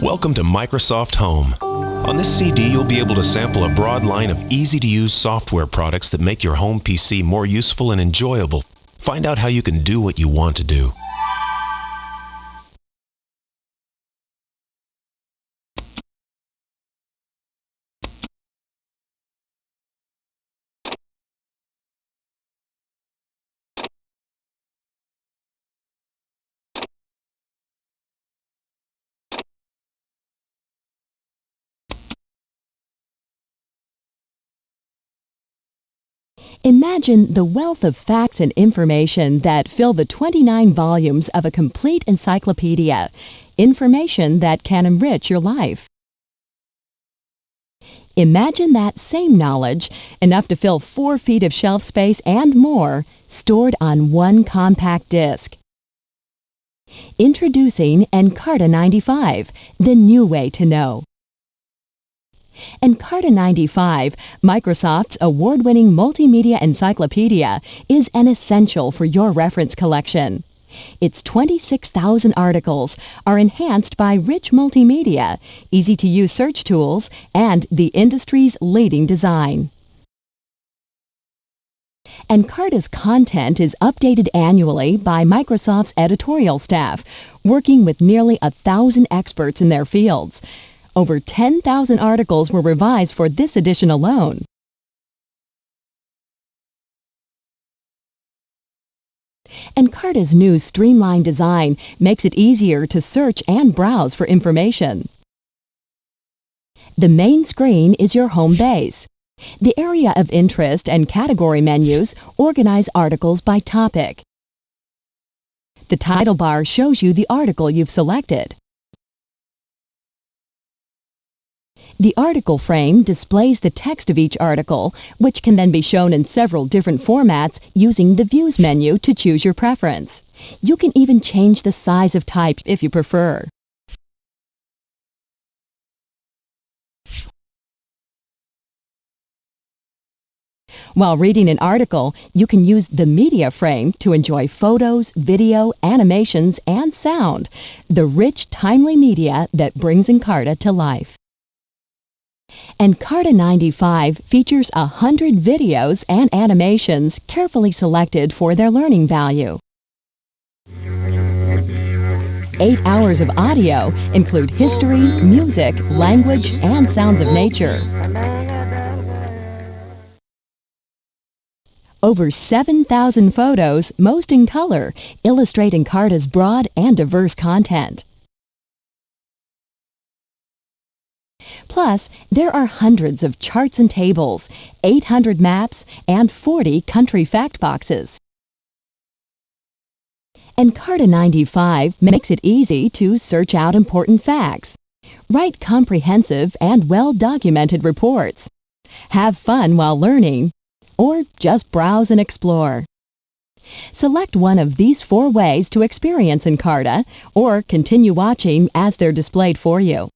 Welcome to Microsoft Home. On this CD, you'll be able to sample a broad line of easy-to-use software products that make your home PC more useful and enjoyable. Find out how you can do what you want to do. Imagine the wealth of facts and information that fill the 29 volumes of a complete encyclopedia, information that can enrich your life. Imagine that same knowledge, enough to fill 4 feet of shelf space and more, stored on one compact disc. Introducing Encarta 95, the new way to know. Encarta 95, Microsoft's award-winning multimedia encyclopedia, is an essential for your reference collection. Its 26,000 articles are enhanced by rich multimedia, easy-to-use search tools, and the industry's leading design. Encarta's content is updated annually by Microsoft's editorial staff, working with nearly 1,000 experts in their fields. Over 10,000 articles were revised for this edition alone. Encarta's new streamlined design makes it easier to search and browse for information. The main screen is your home base. The area of interest and category menus organize articles by topic. The title bar shows you the article you've selected. The article frame displays the text of each article, which can then be shown in several different formats using the Views menu to choose your preference. You can even change the size of type if you prefer. While reading an article, you can use the media frame to enjoy photos, video, animations, and sound, the rich, timely media that brings Encarta to life. Encarta 95 features 100 videos and animations carefully selected for their learning value. 8 hours of audio include history, music, language, and sounds of nature. Over 7,000 photos, most in color, illustrate Encarta's broad and diverse content. Plus, there are hundreds of charts and tables, 800 maps, and 40 country fact boxes. Encarta 95 makes it easy to search out important facts, write comprehensive and well-documented reports, have fun while learning, or just browse and explore. Select one of these 4 ways to experience Encarta, or continue watching as they're displayed for you.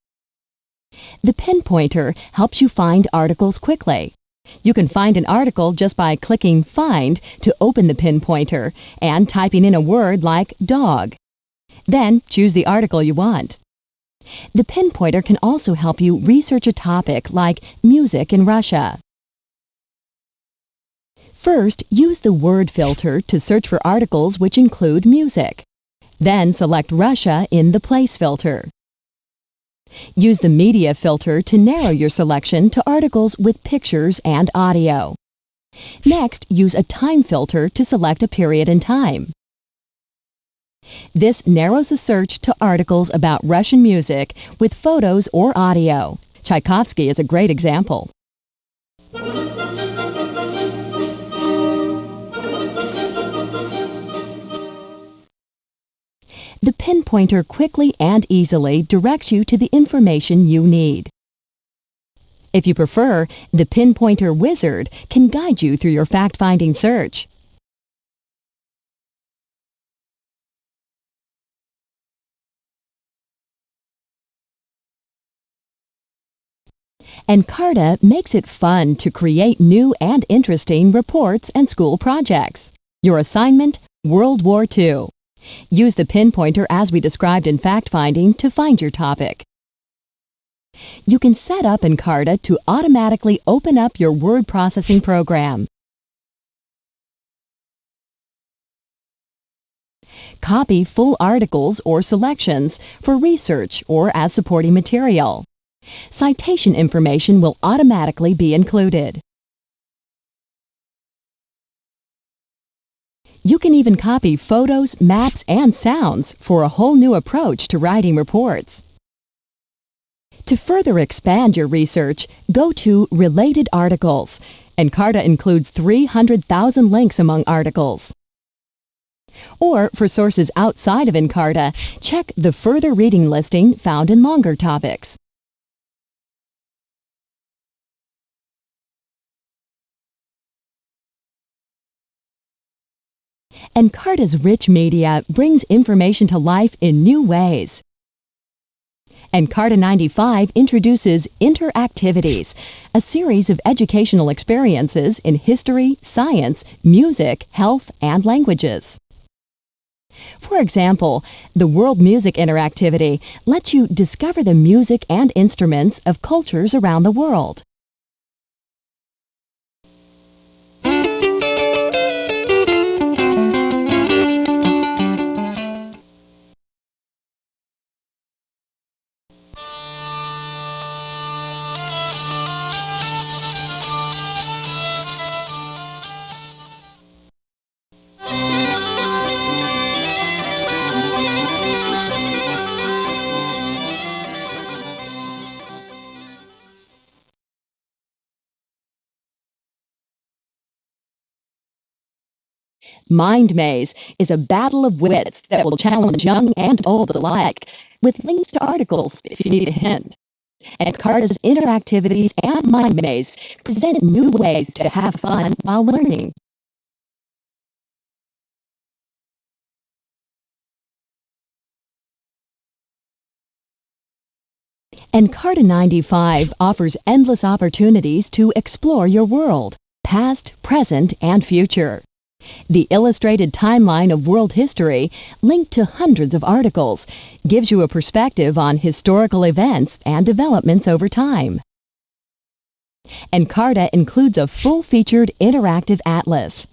The pinpointer helps you find articles quickly. You can find an article just by clicking Find to open the pinpointer and typing in a word like dog. Then choose the article you want. The pinpointer can also help you research a topic like music in Russia. First, use the word filter to search for articles which include music. Then select Russia in the place filter. Use the media filter to narrow your selection to articles with pictures and audio. Next, use a time filter to select a period in time. This narrows the search to articles about Russian music with photos or audio. Tchaikovsky is a great example. The pinpointer quickly and easily directs you to the information you need. If you prefer, the pinpointer wizard can guide you through your fact-finding search. Encarta makes it fun to create new and interesting reports and school projects. Your assignment, World War II. Use the pinpointer as we described in fact-finding to find your topic. You can set up Encarta to automatically open up your word processing program. Copy full articles or selections for research or as supporting material. Citation information will automatically be included. You can even copy photos, maps, and sounds for a whole new approach to writing reports. To further expand your research, go to Related Articles. Encarta includes 300,000 links among articles. Or, for sources outside of Encarta, check the Further Reading listing found in longer topics. Encarta's rich media brings information to life in new ways. Encarta 95 introduces Interactivities, a series of educational experiences in history, science, music, health, and languages. For example, the World Music Interactivity lets you discover the music and instruments of cultures around the world. Mind Maze is a battle of wits that will challenge young and old alike, with links to articles if you need a hint. Encarta's Interactivities and Mind Maze present new ways to have fun while learning. Encarta 95 offers endless opportunities to explore your world, past, present, and future. The illustrated timeline of world history, linked to hundreds of articles, gives you a perspective on historical events and developments over time. Encarta includes a full-featured interactive atlas.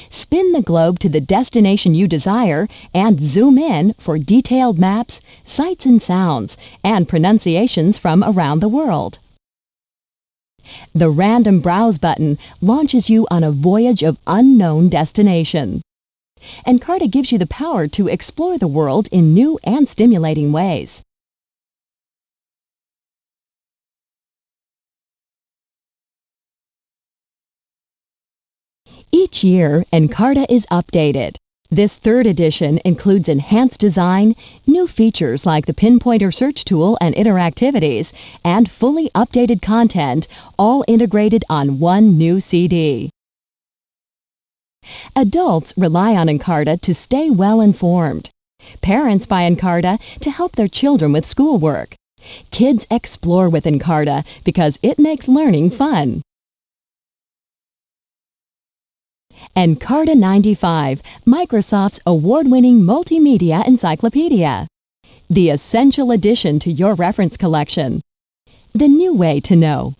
Spin the globe to the destination you desire and zoom in for detailed maps, sights and sounds, and pronunciations from around the world. The Random Browse button launches you on a voyage of unknown destination. Encarta gives you the power to explore the world in new and stimulating ways. Each year, Encarta is updated. This third edition includes enhanced design, new features like the Pinpointer search tool and interactivities, and fully updated content, all integrated on one new CD. Adults rely on Encarta to stay well informed. Parents buy Encarta to help their children with schoolwork. Kids explore with Encarta because it makes learning fun. Encarta 95, Microsoft's award-winning multimedia encyclopedia. The essential addition to your reference collection. The new way to know.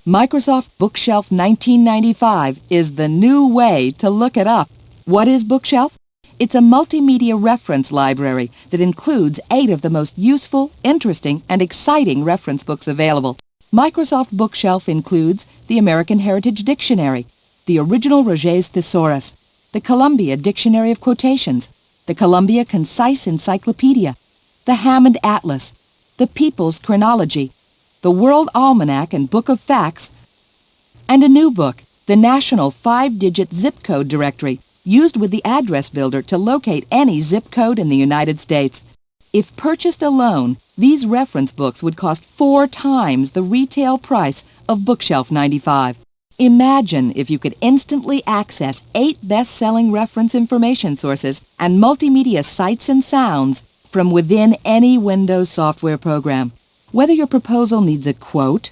Microsoft Bookshelf 1995 is the new way to look it up. What is Bookshelf? It's a multimedia reference library that includes 8 of the most useful, interesting, and exciting reference books available. Microsoft Bookshelf includes the American Heritage Dictionary, the original Roget's Thesaurus, the Columbia Dictionary of Quotations, the Columbia Concise Encyclopedia, the Hammond Atlas, the People's Chronology, the World Almanac and Book of Facts, and a new book, the National 5-Digit Zip Code Directory, used with the Address Builder to locate any zip code in the United States. If purchased alone, these reference books would cost 4 times the retail price of Bookshelf 95. Imagine if you could instantly access 8 best-selling reference information sources and multimedia sights and sounds from within any Windows software program. Whether your proposal needs a quote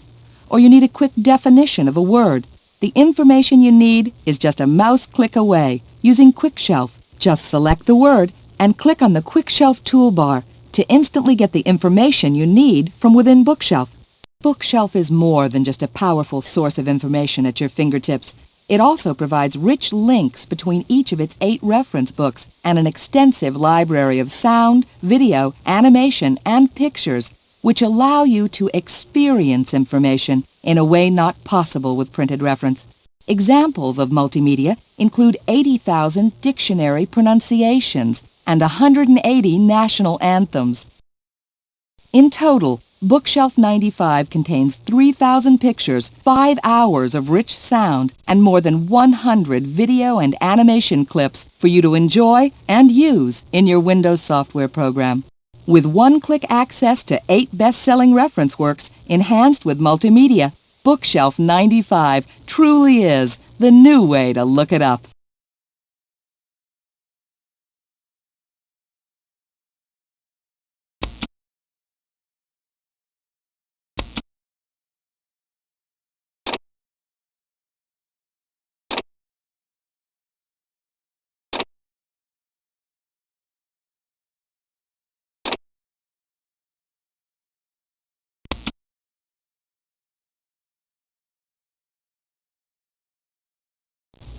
or you need a quick definition of a word, the information you need is just a mouse click away using QuickShelf. Just select the word and click on the QuickShelf toolbar to instantly get the information you need from within Bookshelf. Bookshelf is more than just a powerful source of information at your fingertips. It also provides rich links between each of its 8 reference books and an extensive library of sound, video, animation, and pictures which allow you to experience information in a way not possible with printed reference. Examples of multimedia include 80,000 dictionary pronunciations and 180 national anthems. In total, Bookshelf 95 contains 3,000 pictures, 5 hours of rich sound, and more than 100 video and animation clips for you to enjoy and use in your Windows software program. With one-click access to 8 best-selling reference works enhanced with multimedia, Bookshelf 95 truly is the new way to look it up.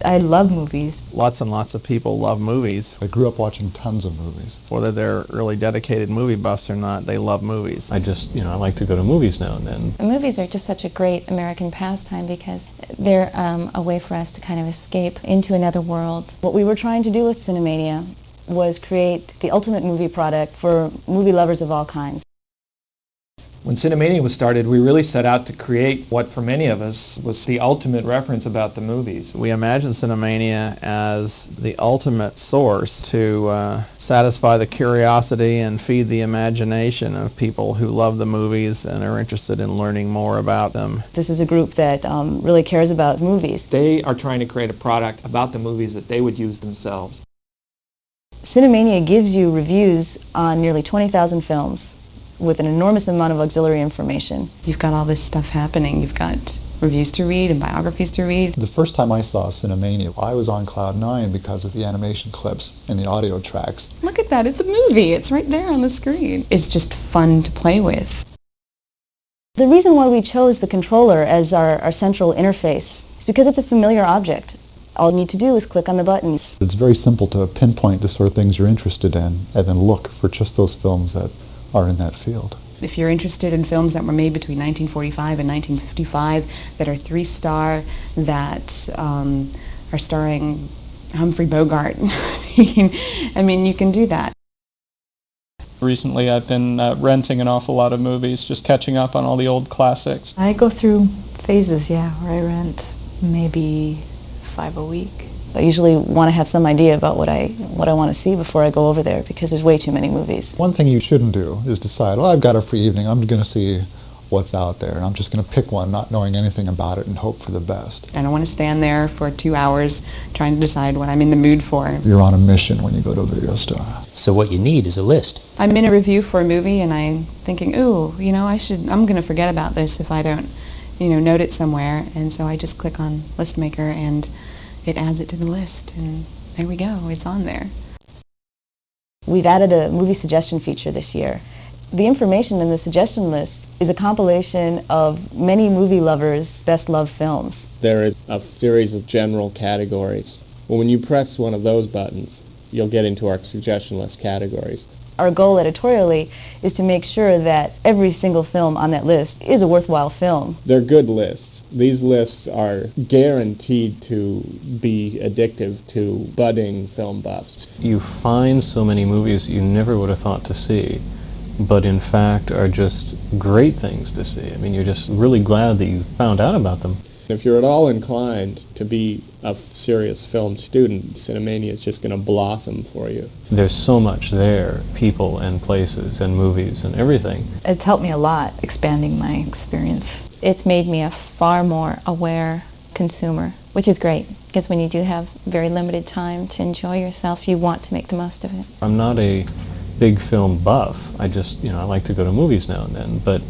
I love movies. Lots and lots of people love movies. I grew up watching tons of movies. Whether they're really dedicated movie buffs or not, they love movies. I like to go to movies now and then. Movies are just such a great American pastime because they're a way for us to kind of escape into another world. What we were trying to do with Cinemania was create the ultimate movie product for movie lovers of all kinds. When Cinemania was started, we really set out to create what for many of us was the ultimate reference about the movies. We imagine Cinemania as the ultimate source to satisfy the curiosity and feed the imagination of people who love the movies and are interested in learning more about them. This is a group that really cares about movies. They are trying to create a product about the movies that they would use themselves. Cinemania gives you reviews on nearly 20,000 films with an enormous amount of auxiliary information. You've got all this stuff happening. You've got reviews to read and biographies to read. The first time I saw Cinemania, I was on cloud 9 because of the animation clips and the audio tracks. Look at that, it's a movie. It's right there on the screen. It's just fun to play with. The reason why we chose the controller as our central interface is because it's a familiar object. All you need to do is click on the buttons. It's very simple to pinpoint the sort of things you're interested in and then look for just those films that are in that field. If you're interested in films that were made between 1945 and 1955 that are 3-star, that are starring Humphrey Bogart, I mean, you can do that. Recently I've been renting an awful lot of movies, just catching up on all the old classics. I go through phases, yeah, where I rent maybe 5 a week. I usually want to have some idea about what I want to see before I go over there because there's way too many movies. One thing you shouldn't do is decide, I've got a free evening, I'm going to see what's out there, and I'm just going to pick one not knowing anything about it and hope for the best. I don't want to stand there for 2 hours trying to decide what I'm in the mood for. You're on a mission when you go to a video store. So what you need is a list. I'm in a review for a movie and I'm thinking, I'm going to forget about this if I don't, note it somewhere, and so I just click on List Maker and it adds it to the list, and there we go, it's on there. We've added a movie suggestion feature this year. The information in the suggestion list is a compilation of many movie lovers' best loved films. There is a series of general categories. Well, when you press one of those buttons, you'll get into our suggestion list categories. Our goal editorially is to make sure that every single film on that list is a worthwhile film. They're good lists. These lists are guaranteed to be addictive to budding film buffs. You find so many movies you never would have thought to see, but in fact are just great things to see. I mean, you're just really glad that you found out about them. If you're at all inclined to be a serious film student, Cinemania is just going to blossom for you. There's so much there, people and places and movies and everything. It's helped me a lot, expanding my experience. It's made me a far more aware consumer, which is great, because when you do have very limited time to enjoy yourself, you want to make the most of it. I'm not a big film buff. I just, I like to go to movies now and then, but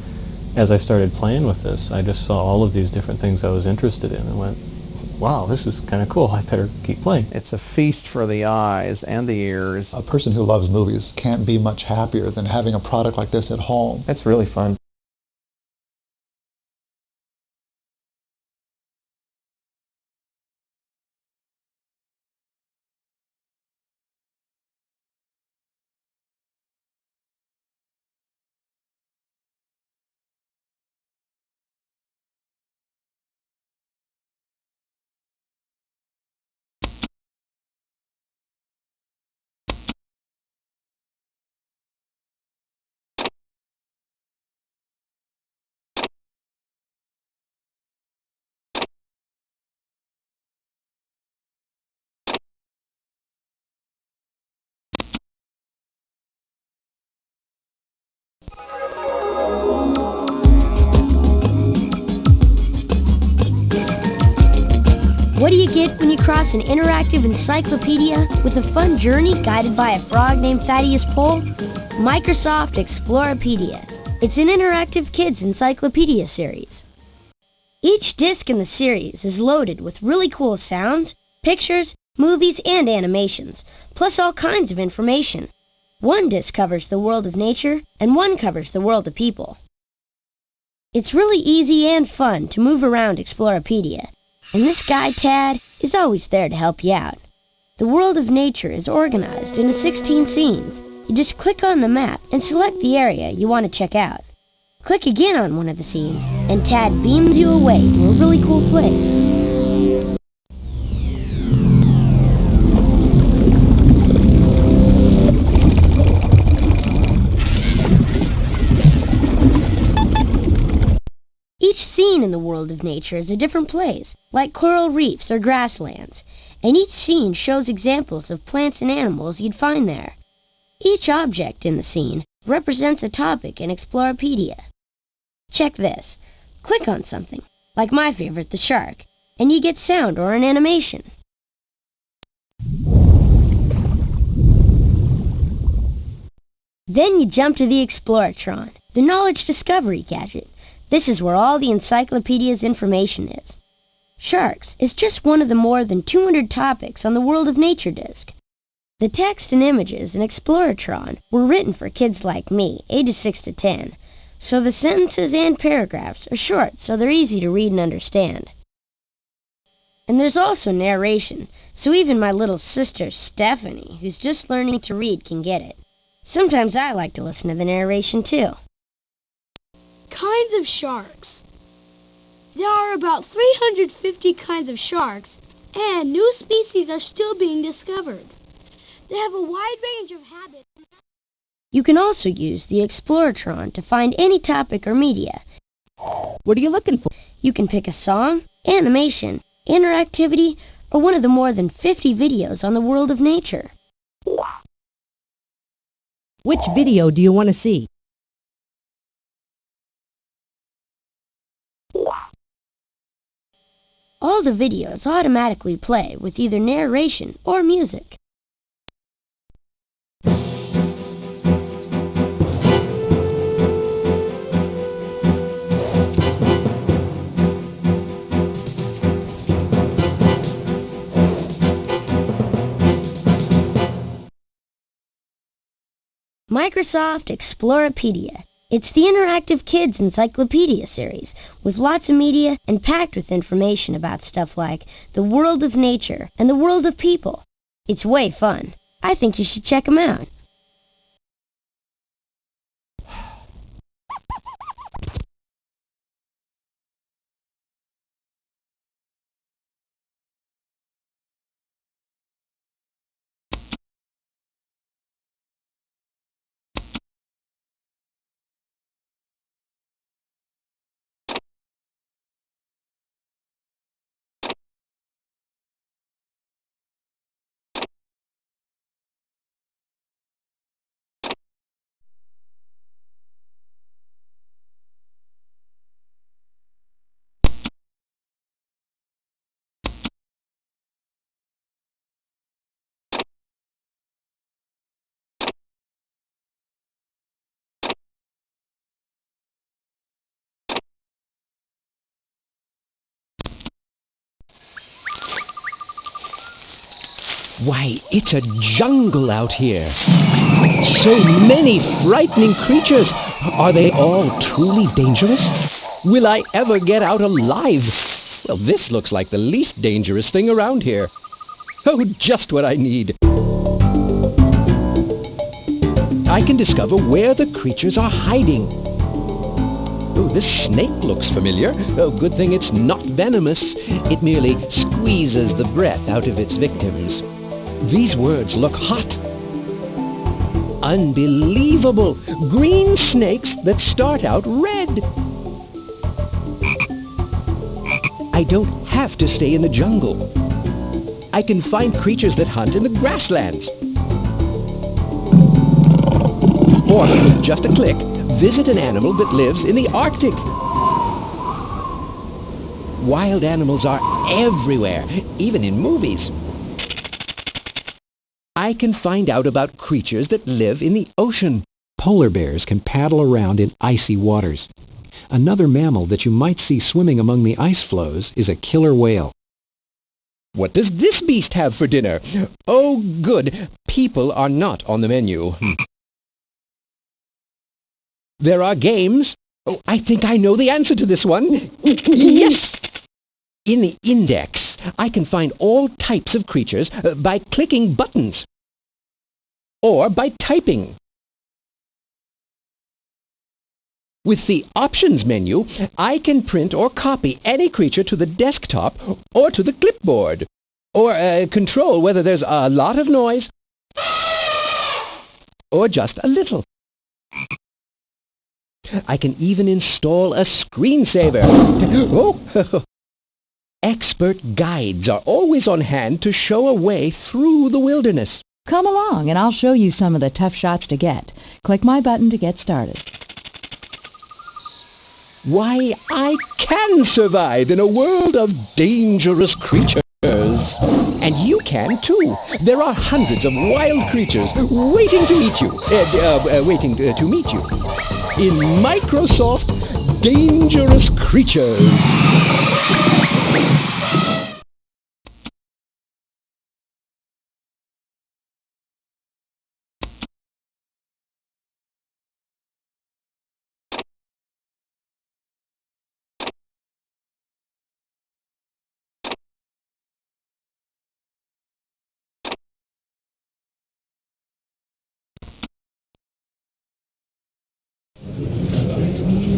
as I started playing with this, I just saw all of these different things I was interested in and went, wow, this is kind of cool. I better keep playing. It's a feast for the eyes and the ears. A person who loves movies can't be much happier than having a product like this at home. It's really fun. What do you get when you cross an interactive encyclopedia with a fun journey guided by a frog named Thaddeus Pohl? Microsoft Explorapedia. It's an interactive kids encyclopedia series. Each disc in the series is loaded with really cool sounds, pictures, movies, and animations, plus all kinds of information. One disc covers the world of nature, and one covers the world of people. It's really easy and fun to move around Explorapedia, and this guy, Tad, is always there to help you out. The world of nature is organized into 16 scenes. You just click on the map and select the area you want to check out. Click again on one of the scenes, and Tad beams you away to a really cool place. Each scene in the world of nature is a different place, like coral reefs or grasslands, and each scene shows examples of plants and animals you'd find there. Each object in the scene represents a topic in Explorapedia. Check this. Click on something, like my favorite, the shark, and you get sound or an animation. Then you jump to the Exploratron, the knowledge discovery gadget. This is where all the encyclopedia's information is. Sharks is just one of the more than 200 topics on the World of Nature disc. The text and images in Exploratron were written for kids like me, ages 6 to 10, so the sentences and paragraphs are short so they're easy to read and understand. And there's also narration, so even my little sister Stephanie, who's just learning to read, can get it. Sometimes I like to listen to the narration too. Kinds of sharks. There are about 350 kinds of sharks, and new species are still being discovered. They have a wide range of habits. You can also use the Exploratron to find any topic or media. What are you looking for? You can pick a song, animation, interactivity, or one of the more than 50 videos on the world of nature. Which video do you want to see? All the videos automatically play with either narration or music. Microsoft Explorapedia. It's the interactive kids encyclopedia series with lots of media and packed with information about stuff like the world of nature and the world of people. It's way fun. I think you should check them out. Why, it's a jungle out here. So many frightening creatures. Are they all truly dangerous? Will I ever get out alive? Well, this looks like the least dangerous thing around here. Oh, just what I need. I can discover where the creatures are hiding. Oh, this snake looks familiar. Oh, good thing it's not venomous. It merely squeezes the breath out of its victims. These words look hot. Unbelievable! Green snakes that start out red. I don't have to stay in the jungle. I can find creatures that hunt in the grasslands. Or, with just a click, visit an animal that lives in the Arctic. Wild animals are everywhere, even in movies. I can find out about creatures that live in the ocean. Polar bears can paddle around in icy waters. Another mammal that you might see swimming among the ice floes is a killer whale. What does this beast have for dinner? Oh, good. People are not on the menu. There are games. Oh, I think I know the answer to this one. Yes! In the index, I can find all types of creatures by clicking buttons or by typing. With the Options menu, I can print or copy any creature to the desktop or to the clipboard, or control whether there's a lot of noise or just a little. I can even install a screensaver. Oh! Expert guides are always on hand to show a way through the wilderness. Come along and I'll show you some of the tough shots to get. Click my button to get started. Why, I can survive in a world of dangerous creatures. And you can too. There are hundreds of wild creatures waiting to eat you, waiting to meet you. In Microsoft Dangerous Creatures.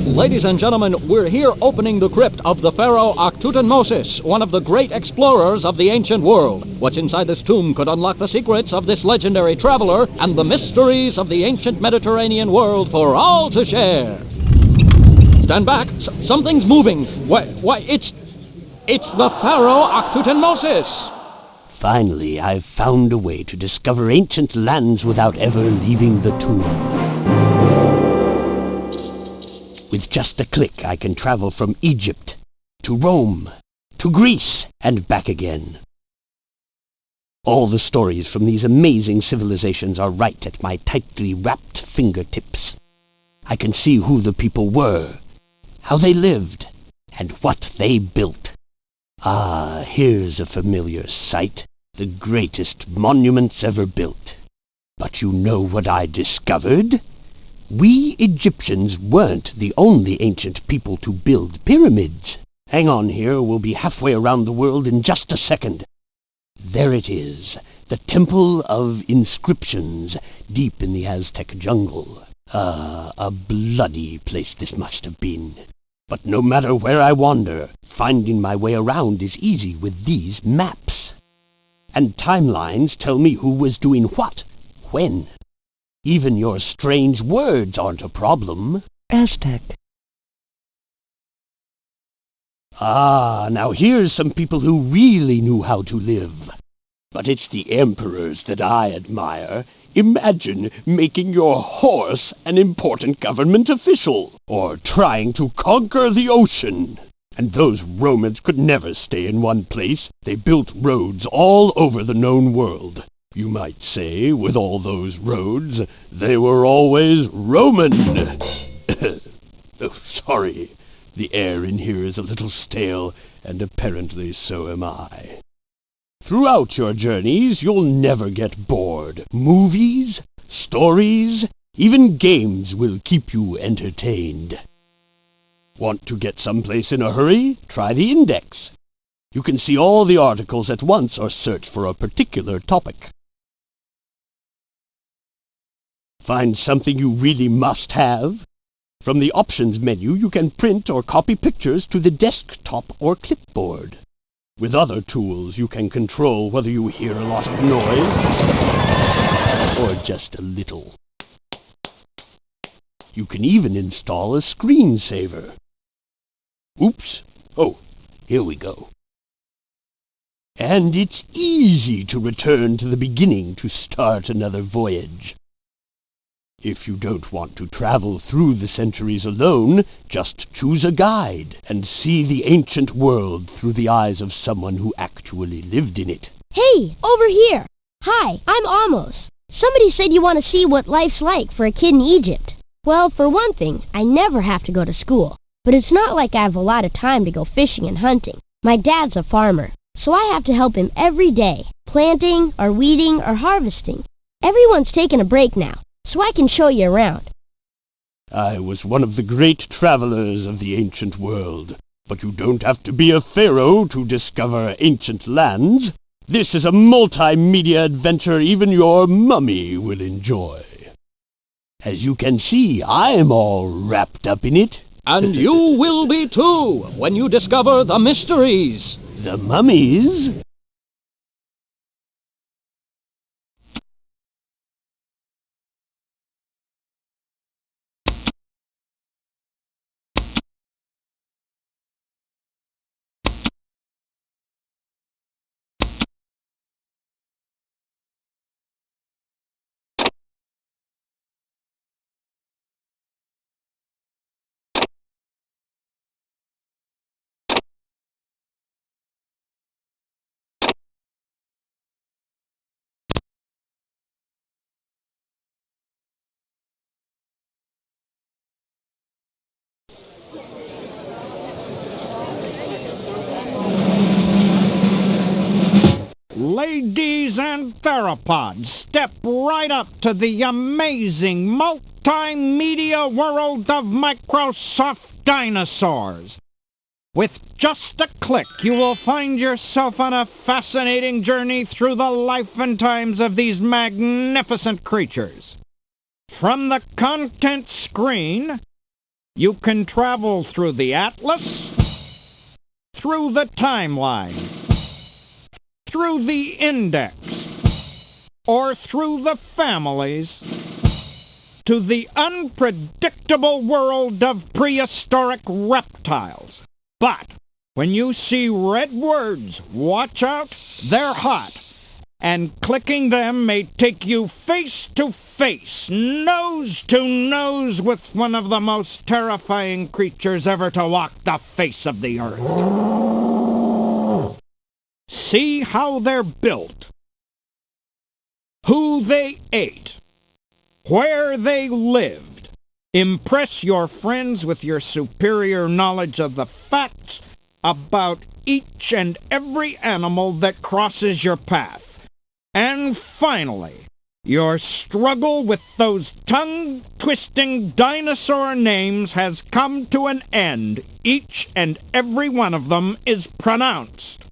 Ladies and gentlemen, we're here opening the crypt of the pharaoh Akhtutenmosis, one of the great explorers of the ancient world. What's inside this tomb could unlock the secrets of this legendary traveler and the mysteries of the ancient Mediterranean world for all to share. Stand back. Something's moving. Why, it's the pharaoh Akhtutenmosis. Finally, I've found a way to discover ancient lands without ever leaving the tomb. With just a click, I can travel from Egypt to Rome, to Greece, and back again. All the stories from these amazing civilizations are right at my tightly wrapped fingertips. I can see who the people were, how they lived, and what they built. Ah, here's a familiar sight, the greatest monuments ever built. But you know what I discovered? We Egyptians weren't the only ancient people to build pyramids. Hang on here, we'll be halfway around the world in just a second. There it is, the Temple of Inscriptions, deep in the Aztec jungle. Ah, a bloody place this must have been. But no matter where I wander, finding my way around is easy with these maps. And timelines tell me who was doing what, when. Even your strange words aren't a problem. Aztec. Ah, now here's some people who really knew how to live. But it's the emperors that I admire. Imagine making your horse an important government official, or trying to conquer the ocean. And those Romans could never stay in one place. They built roads all over the known world. You might say, with all those roads, they were always Roman. Oh, sorry. The air in here is a little stale, and apparently so am I. Throughout your journeys, you'll never get bored. Movies, stories, even games will keep you entertained. Want to get someplace in a hurry? Try the index. You can see all the articles at once or search for a particular topic. Find something you really must have? From the options menu, you can print or copy pictures to the desktop or clipboard. With other tools, you can control whether you hear a lot of noise or just a little. You can even install a screensaver. Oops. Oh, here we go. And it's easy to return to the beginning to start another voyage. If you don't want to travel through the centuries alone, just choose a guide and see the ancient world through the eyes of someone who actually lived in it. Hey, over here. Hi, I'm Amos. Somebody said you want to see what life's like for a kid in Egypt. Well, for one thing, I never have to go to school. But it's not like I have a lot of time to go fishing and hunting. My dad's a farmer, so I have to help him every day, planting or weeding or harvesting. Everyone's taking a break now, so I can show you around. I was one of the great travelers of the ancient world, but you don't have to be a pharaoh to discover ancient lands. This is a multimedia adventure even your mummy will enjoy. As you can see, I'm all wrapped up in it. And you will be too, when you discover the mysteries. The mummies? Ladies and theropods, step right up to the amazing multimedia world of Microsoft Dinosaurs. With just a click, you will find yourself on a fascinating journey through the life and times of these magnificent creatures. From the content screen, you can travel through the atlas, through the timeline, through the index, or through the families, to the unpredictable world of prehistoric reptiles. But when you see red words, watch out, they're hot, and clicking them may take you face to face, nose to nose with one of the most terrifying creatures ever to walk the face of the earth. See how they're built, who they ate, where they lived. Impress your friends with your superior knowledge of the facts about each and every animal that crosses your path. And finally, your struggle with those tongue-twisting dinosaur names has come to an end. Each and every one of them is pronounced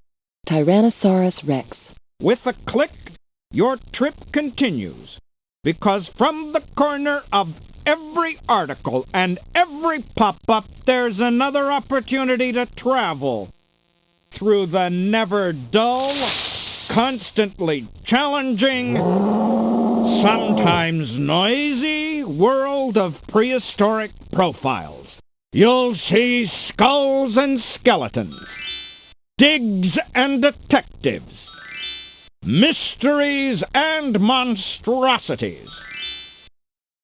Tyrannosaurus Rex. With a click, your trip continues, because from the corner of every article and every pop-up, there's another opportunity to travel through the never dull, constantly challenging, sometimes noisy world of prehistoric profiles. You'll see skulls and skeletons, digs and detectives, mysteries and monstrosities.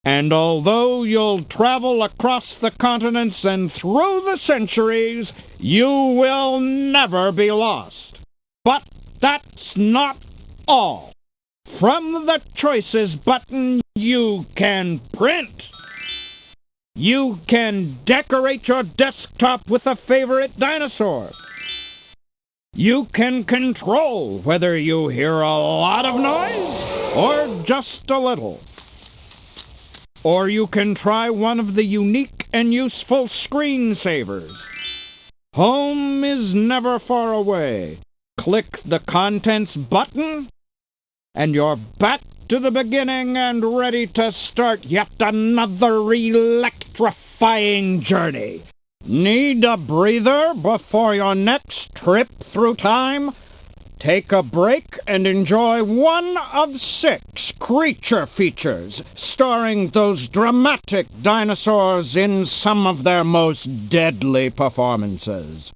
And although you'll travel across the continents and through the centuries, you will never be lost. But that's not all. From the Choices button, you can print. You can decorate your desktop with a favorite dinosaur. You can control whether you hear a lot of noise or just a little. Or you can try one of the unique and useful screensavers. Home is never far away. Click the Contents button, and you're back to the beginning and ready to start yet another electrifying journey. Need a breather before your next trip through time? Take a break and enjoy one of 6 creature features starring those dramatic dinosaurs in some of their most deadly performances.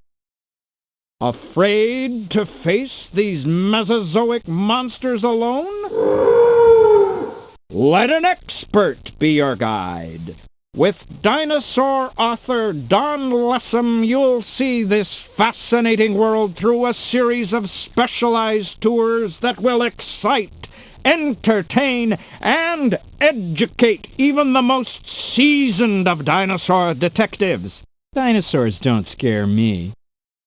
Afraid to face these Mesozoic monsters alone? Let an expert be your guide. With dinosaur author Don Lessem, you'll see this fascinating world through a series of specialized tours that will excite, entertain, and educate even the most seasoned of dinosaur detectives. Dinosaurs don't scare me.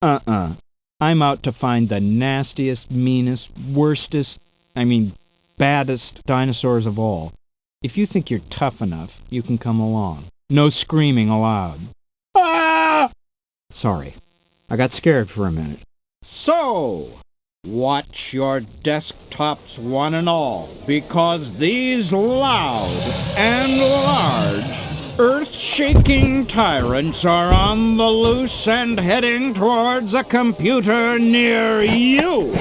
I'm out to find the nastiest, meanest, baddest dinosaurs of all. If you think you're tough enough, you can come along. No screaming allowed. Ah! Sorry, I got scared for a minute. So, watch your desktops one and all, because these loud and large, earth-shaking tyrants are on the loose and heading towards a computer near you.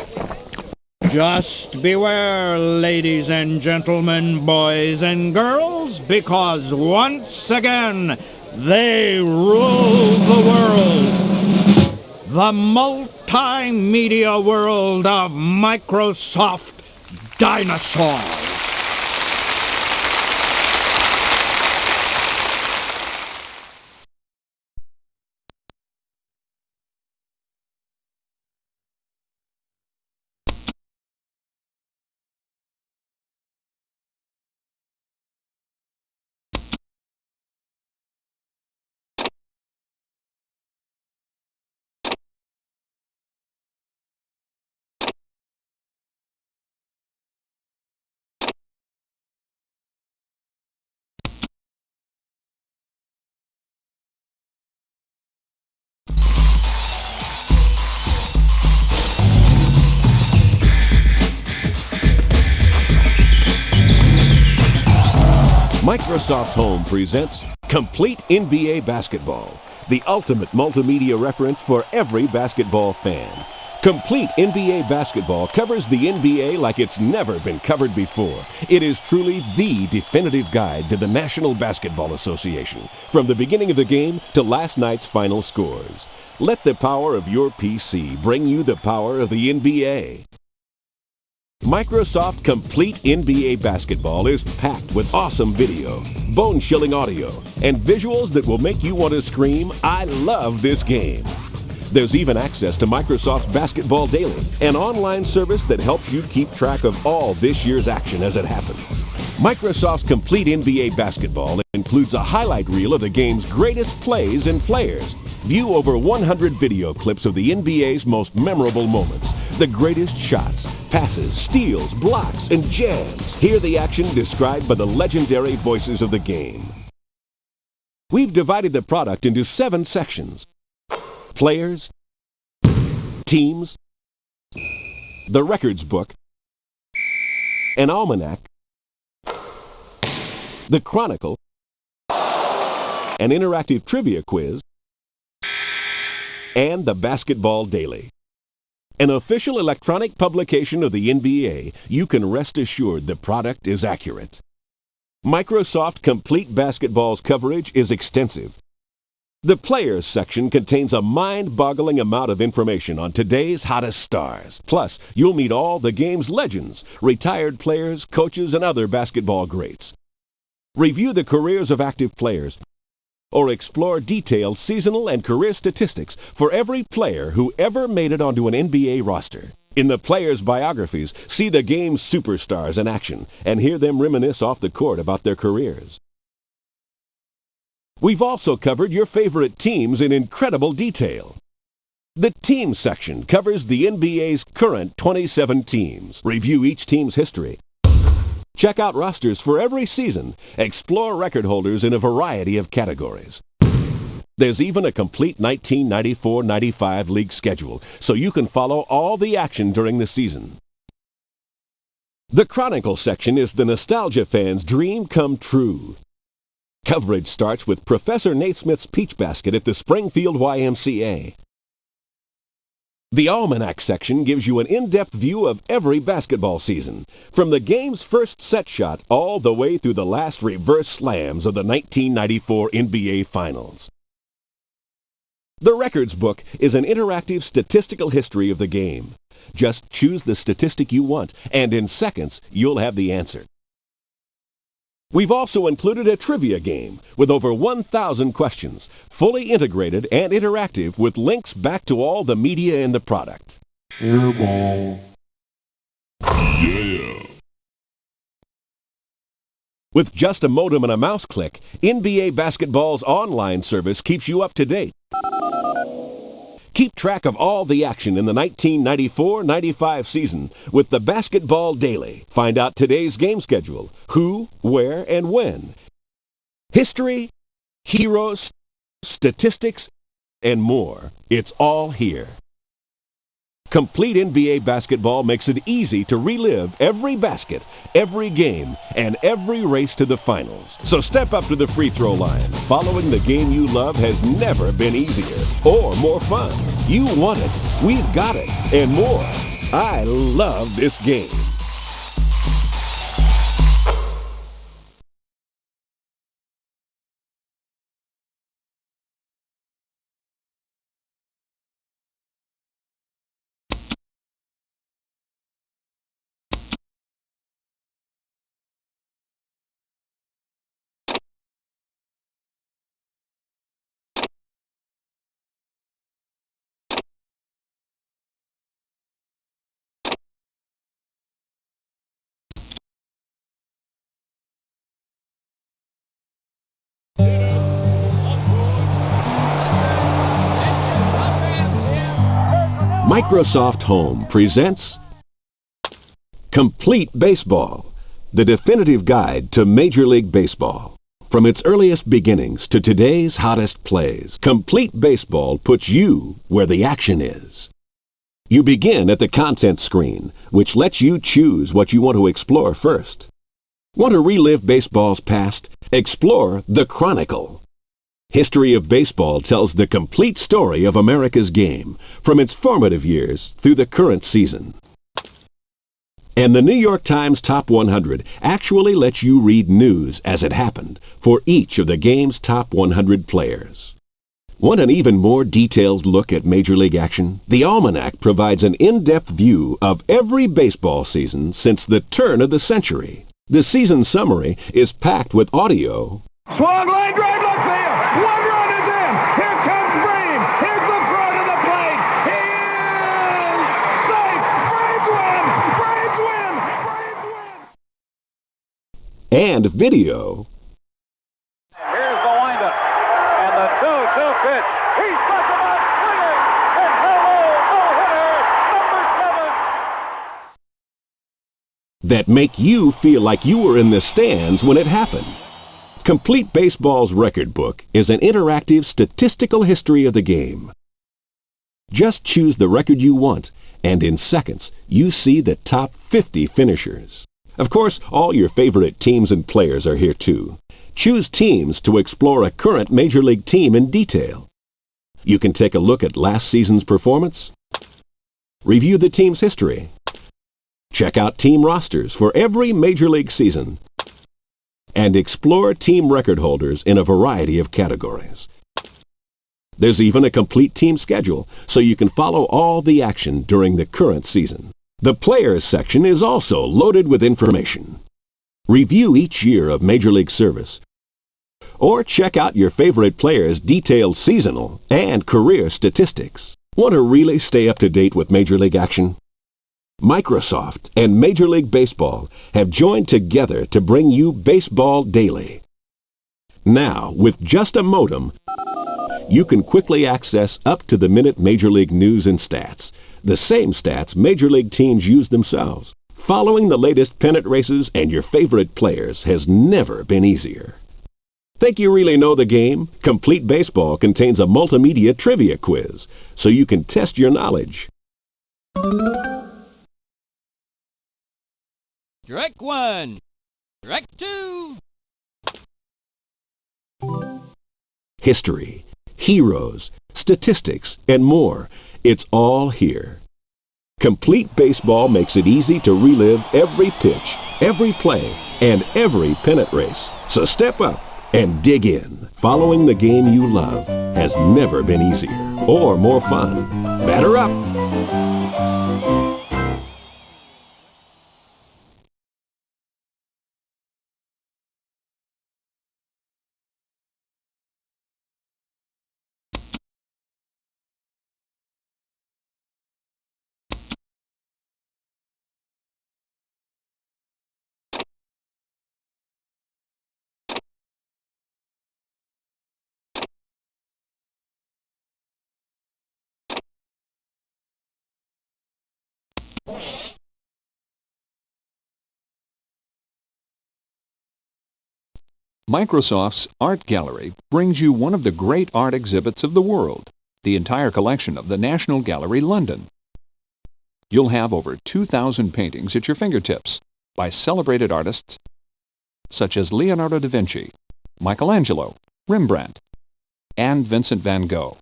Just beware, ladies and gentlemen, boys and girls, because once again, they rule the world. The multimedia world of Microsoft Dinosaurs. Microsoft Home presents Complete NBA Basketball, the ultimate multimedia reference for every basketball fan. Complete NBA Basketball covers the NBA like it's never been covered before. It is truly the definitive guide to the National Basketball Association, from the beginning of the game to last night's final scores. Let the power of your PC bring you the power of the NBA. Microsoft Complete NBA Basketball is packed with awesome video, bone-chilling audio, and visuals that will make you want to scream, "I love this game." There's even access to Microsoft's Basketball Daily, an online service that helps you keep track of all this year's action as it happens. Microsoft's Complete NBA Basketball includes a highlight reel of the game's greatest plays and players. View over 100 video clips of the NBA's most memorable moments, the greatest shots, passes, steals, blocks, and jams. Hear the action described by the legendary voices of the game. We've divided the product into 7 sections: players, teams, the records book, an almanac, the chronicle, an interactive trivia quiz, and the Basketball Daily. An official electronic publication of the NBA, you can rest assured the product is accurate. Microsoft Complete Basketball's coverage is extensive. The Players section contains a mind-boggling amount of information on today's hottest stars. Plus, you'll meet all the game's legends, retired players, coaches, and other basketball greats. Review the careers of active players, or explore detailed seasonal and career statistics for every player who ever made it onto an NBA roster. In the players' biographies, see the game's superstars in action and hear them reminisce off the court about their careers. We've also covered your favorite teams in incredible detail. The team section covers the NBA's current 27 teams. Review each team's history. Check out rosters for every season. Explore record holders in a variety of categories. There's even a complete 1994-95 league schedule, so you can follow all the action during the season. The Chronicle section is the nostalgia fan's dream come true. Coverage starts with Professor Naismith's Peach Basket at the Springfield YMCA. The Almanac section gives you an in-depth view of every basketball season, from the game's first set shot all the way through the last reverse slams of the 1994 NBA Finals. The Records book is an interactive statistical history of the game. Just choose the statistic you want, and in seconds, you'll have the answer. We've also included a trivia game with over 1,000 questions, fully integrated and interactive with links back to all the media in the product. Airball. Yeah. With just a modem and a mouse click, NBA Basketball's online service keeps you up to date. Keep track of all the action in the 1994-95 season with the Basketball Daily. Find out today's game schedule, who, where, and when. History, heroes, statistics, and more. It's all here. Complete NBA Basketball makes it easy to relive every basket, every game, and every race to the finals. So step up to the free throw line. Following the game you love has never been easier or more fun. You want it, we've got it, and more. I love this game. Microsoft Home presents Complete Baseball, the definitive guide to Major League Baseball. From its earliest beginnings to today's hottest plays, Complete Baseball puts you where the action is. You begin at the content screen, which lets you choose what you want to explore first. Want to relive baseball's past? Explore The Chronicle. History of Baseball tells the complete story of America's game, from its formative years through the current season. And the New York Times Top 100 actually lets you read news as it happened for each of the game's top 100 players. Want an even more detailed look at Major League action? The Almanac provides an in-depth view of every baseball season since the turn of the century. The season summary is packed with audio. Swung line drive left field. One run is in. Here comes Bream. Here's the throw to the plate. He is safe. Braves win. Braves win. Braves win. And video. Here's the windup. And the 2-2 pitch. He struck him out swinging. And hello, no-hitter, number 7. That make you feel like you were in the stands when it happened. Complete Baseball's record book is an interactive statistical history of the game. Just choose the record you want, and in seconds, you see the top 50 finishers. Of course, all your favorite teams and players are here too. Choose teams to explore a current Major League team in detail. You can take a look at last season's performance, review the team's history, check out team rosters for every Major League season, and explore team record holders in a variety of categories. There's even a complete team schedule, so you can follow all the action during the current season. The Players section is also loaded with information. Review each year of Major League service, or check out your favorite players' detailed seasonal and career statistics. Want to really stay up to date with Major League action? Microsoft and Major League Baseball have joined together to bring you Baseball Daily. Now, with just a modem, you can quickly access up-to-the-minute Major League news and stats, the same stats Major League teams use themselves. Following the latest pennant races and your favorite players has never been easier. Think you really know the game? Complete Baseball contains a multimedia trivia quiz, so you can test your knowledge. Strike one. Strike two. History, heroes, statistics, and more. It's all here. Complete Baseball makes it easy to relive every pitch, every play, and every pennant race. So step up and dig in. Following the game you love has never been easier or more fun. Batter up! Microsoft's Art Gallery brings you one of the great art exhibits of the world, the entire collection of the National Gallery, London. You'll have over 2,000 paintings at your fingertips by celebrated artists such as Leonardo da Vinci, Michelangelo, Rembrandt, and Vincent van Gogh.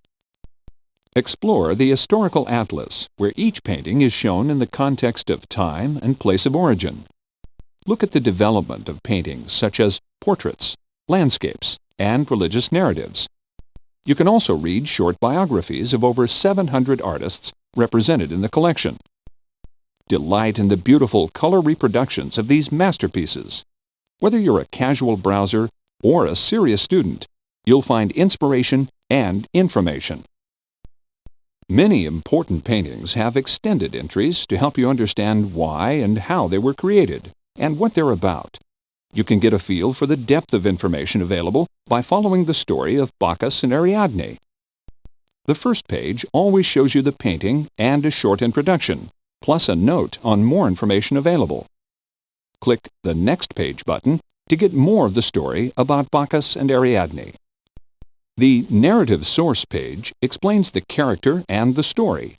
Explore the historical atlas, where each painting is shown in the context of time and place of origin. Look at the development of paintings such as portraits, landscapes, and religious narratives. You can also read short biographies of over 700 artists represented in the collection. Delight in the beautiful color reproductions of these masterpieces. Whether you're a casual browser or a serious student, you'll find inspiration and information. Many important paintings have extended entries to help you understand why and how they were created and what they're about. You can get a feel for the depth of information available by following the story of Bacchus and Ariadne. The first page always shows you the painting and a short introduction, plus a note on more information available. Click the Next Page button to get more of the story about Bacchus and Ariadne. The Narrative Source page explains the character and the story.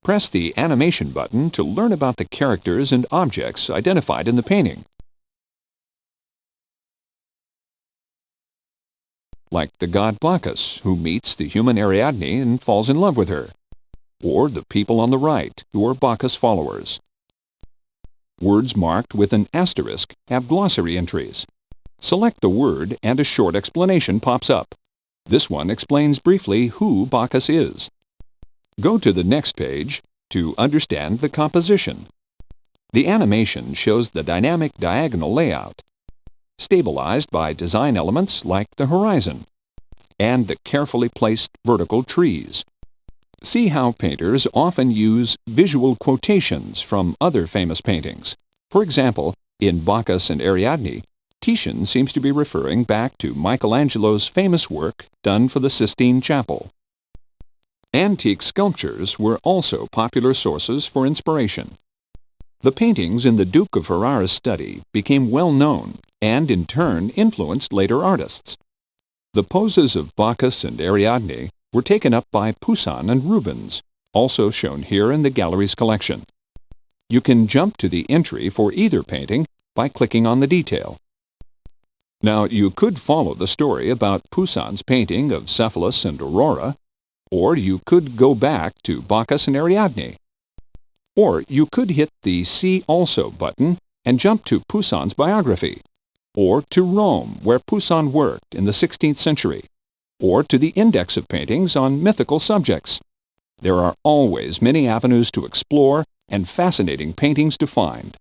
Press the Animation button to learn about the characters and objects identified in the painting, like the god Bacchus, who meets the human Ariadne and falls in love with her, or the people on the right, who are Bacchus followers. Words marked with an asterisk have glossary entries. Select the word and a short explanation pops up. This one explains briefly who Bacchus is. Go to the next page to understand the composition. The animation shows the dynamic diagonal layout, stabilized by design elements like the horizon and the carefully placed vertical trees. See how painters often use visual quotations from other famous paintings. For example, in Bacchus and Ariadne, Titian seems to be referring back to Michelangelo's famous work done for the Sistine Chapel. Antique sculptures were also popular sources for inspiration. The paintings in the Duke of Ferrara's study became well known and in turn influenced later artists. The poses of Bacchus and Ariadne were taken up by Poussin and Rubens, also shown here in the gallery's collection. You can jump to the entry for either painting by clicking on the detail. Now, you could follow the story about Poussin's painting of Cephalus and Aurora, or you could go back to Bacchus and Ariadne. Or you could hit the See Also button and jump to Poussin's biography, or to Rome, where Poussin worked in the 16th century, or to the index of paintings on mythical subjects. There are always many avenues to explore and fascinating paintings to find.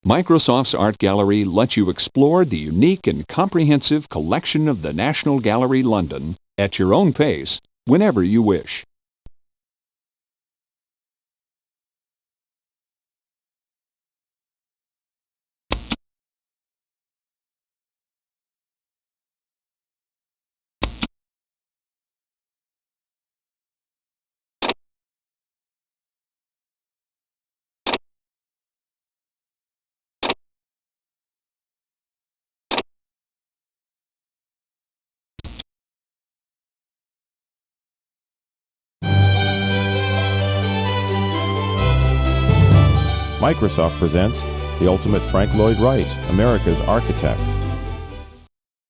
Microsoft's Art Gallery lets you explore the unique and comprehensive collection of the National Gallery, London, at your own pace, whenever you wish. Microsoft presents The Ultimate Frank Lloyd Wright, America's Architect.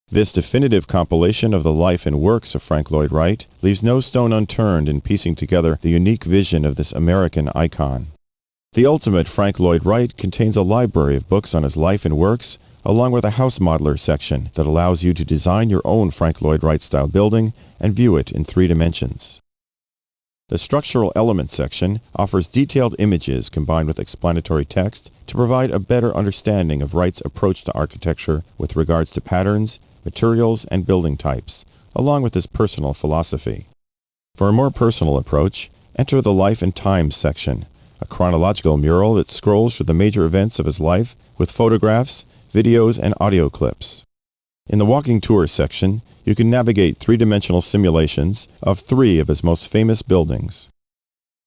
This definitive compilation of the life and works of Frank Lloyd Wright leaves no stone unturned in piecing together the unique vision of this American icon. The Ultimate Frank Lloyd Wright contains a library of books on his life and works, along with a house modeler section that allows you to design your own Frank Lloyd Wright-style building and view it in 3 dimensions. The Structural Elements section offers detailed images combined with explanatory text to provide a better understanding of Wright's approach to architecture with regards to patterns, materials, and building types, along with his personal philosophy. For a more personal approach, enter the Life and Times section, a chronological mural that scrolls through the major events of his life with photographs, videos, and audio clips. In the Walking Tours section, you can navigate 3-dimensional simulations of 3 of his most famous buildings.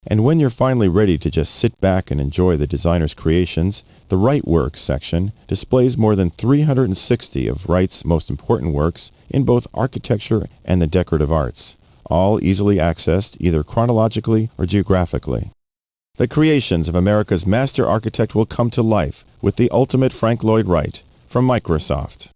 And when you're finally ready to just sit back and enjoy the designer's creations, the Wright Works section displays more than 360 of Wright's most important works in both architecture and the decorative arts, all easily accessed either chronologically or geographically. The creations of America's master architect will come to life with the Ultimate Frank Lloyd Wright from Microsoft.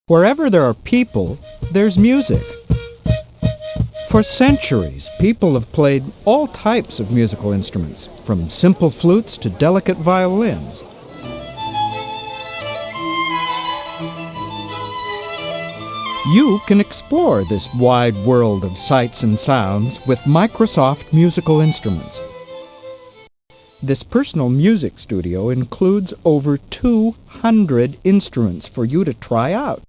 Wherever there are people, there's music. For centuries, people have played all types of musical instruments, from simple flutes to delicate violins. You can explore this wide world of sights and sounds with Microsoft musical instruments. This personal music studio includes over 200 instruments for you to try out.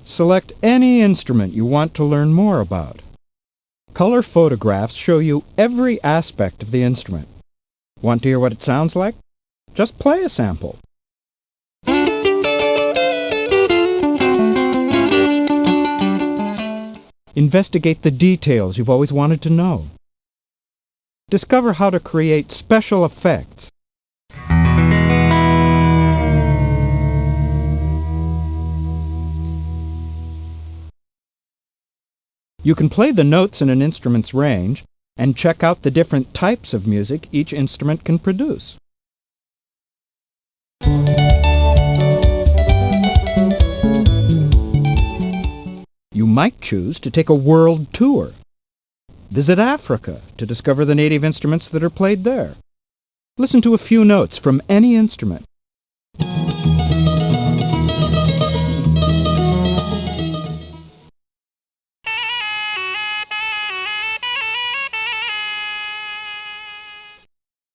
Select any instrument you want to learn more about. Color photographs show you every aspect of the instrument. Want to hear what it sounds like? Just play a sample. Investigate the details you've always wanted to know. Discover how to create special effects. You can play the notes in an instrument's range and check out the different types of music each instrument can produce. You might choose to take a world tour. Visit Africa to discover the native instruments that are played there. Listen to a few notes from any instrument.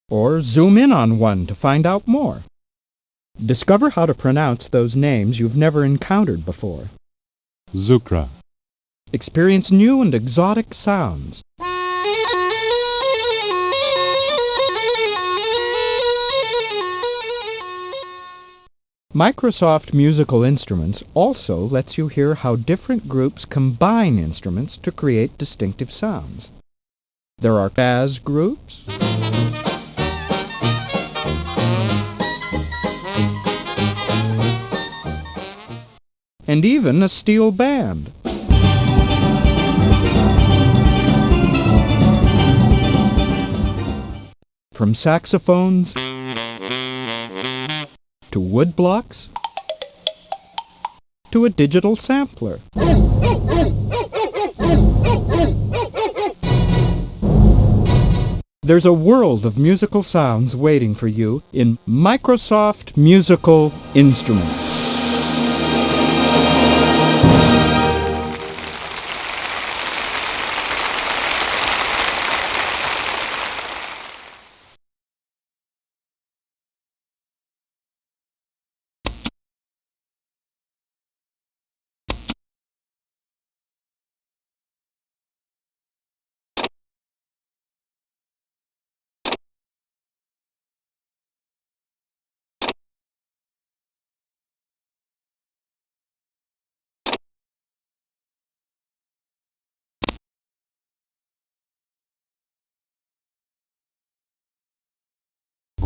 Or zoom in on one to find out more. Discover how to pronounce those names you've never encountered before. Zukra. Experience new and exotic sounds. Microsoft Musical Instruments also lets you hear how different groups combine instruments to create distinctive sounds. There are jazz groups, and even a steel band. From saxophones to wood blocks to a digital sampler. There's a world of musical sounds waiting for you in Microsoft Musical Instruments.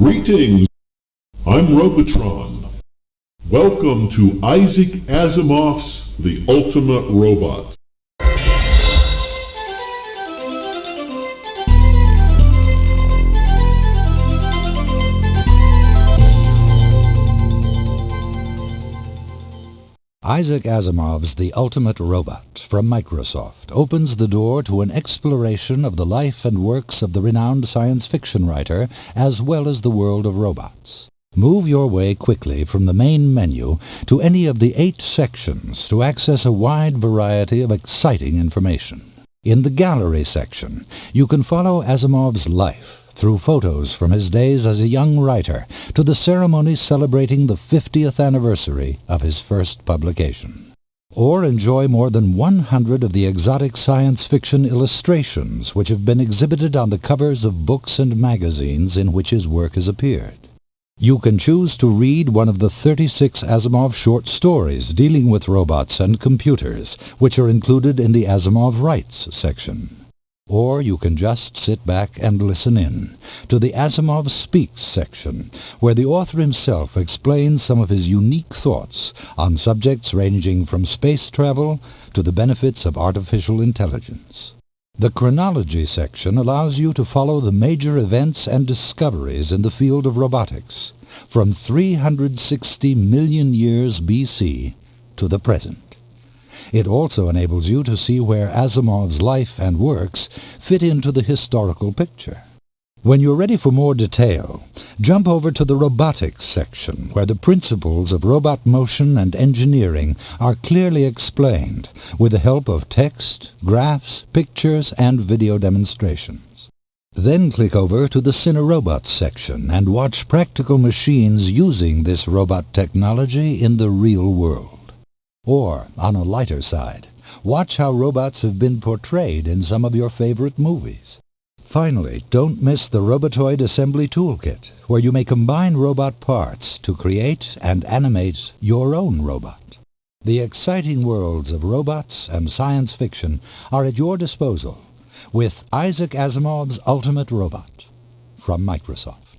Greetings, I'm Robotron. Welcome to Isaac Asimov's The Ultimate Robot. Isaac Asimov's The Ultimate Robot from Microsoft opens the door to an exploration of the life and works of the renowned science fiction writer as well as the world of robots. Move your way quickly from the main menu to any of the 8 sections to access a wide variety of exciting information. In the Gallery section, you can follow Asimov's life through photos from his days as a young writer to the ceremony celebrating the 50th anniversary of his first publication. Or enjoy more than 100 of the exotic science fiction illustrations which have been exhibited on the covers of books and magazines in which his work has appeared. You can choose to read one of the 36 Asimov short stories dealing with robots and computers, which are included in the Asimov Wrights section. Or you can just sit back and listen in to the Asimov Speaks section, where the author himself explains some of his unique thoughts on subjects ranging from space travel to the benefits of artificial intelligence. The Chronology section allows you to follow the major events and discoveries in the field of robotics, from 360 million years BC to the present. It also enables you to see where Asimov's life and works fit into the historical picture. When you're ready for more detail, jump over to the Robotics section, where the principles of robot motion and engineering are clearly explained with the help of text, graphs, pictures, and video demonstrations. Then click over to the Cinerobots section and watch practical machines using this robot technology in the real world. Or, on a lighter side, watch how robots have been portrayed in some of your favorite movies. Finally, don't miss the Robotoid Assembly Toolkit, where you may combine robot parts to create and animate your own robot. The exciting worlds of robots and science fiction are at your disposal with Isaac Asimov's Ultimate Robot from Microsoft.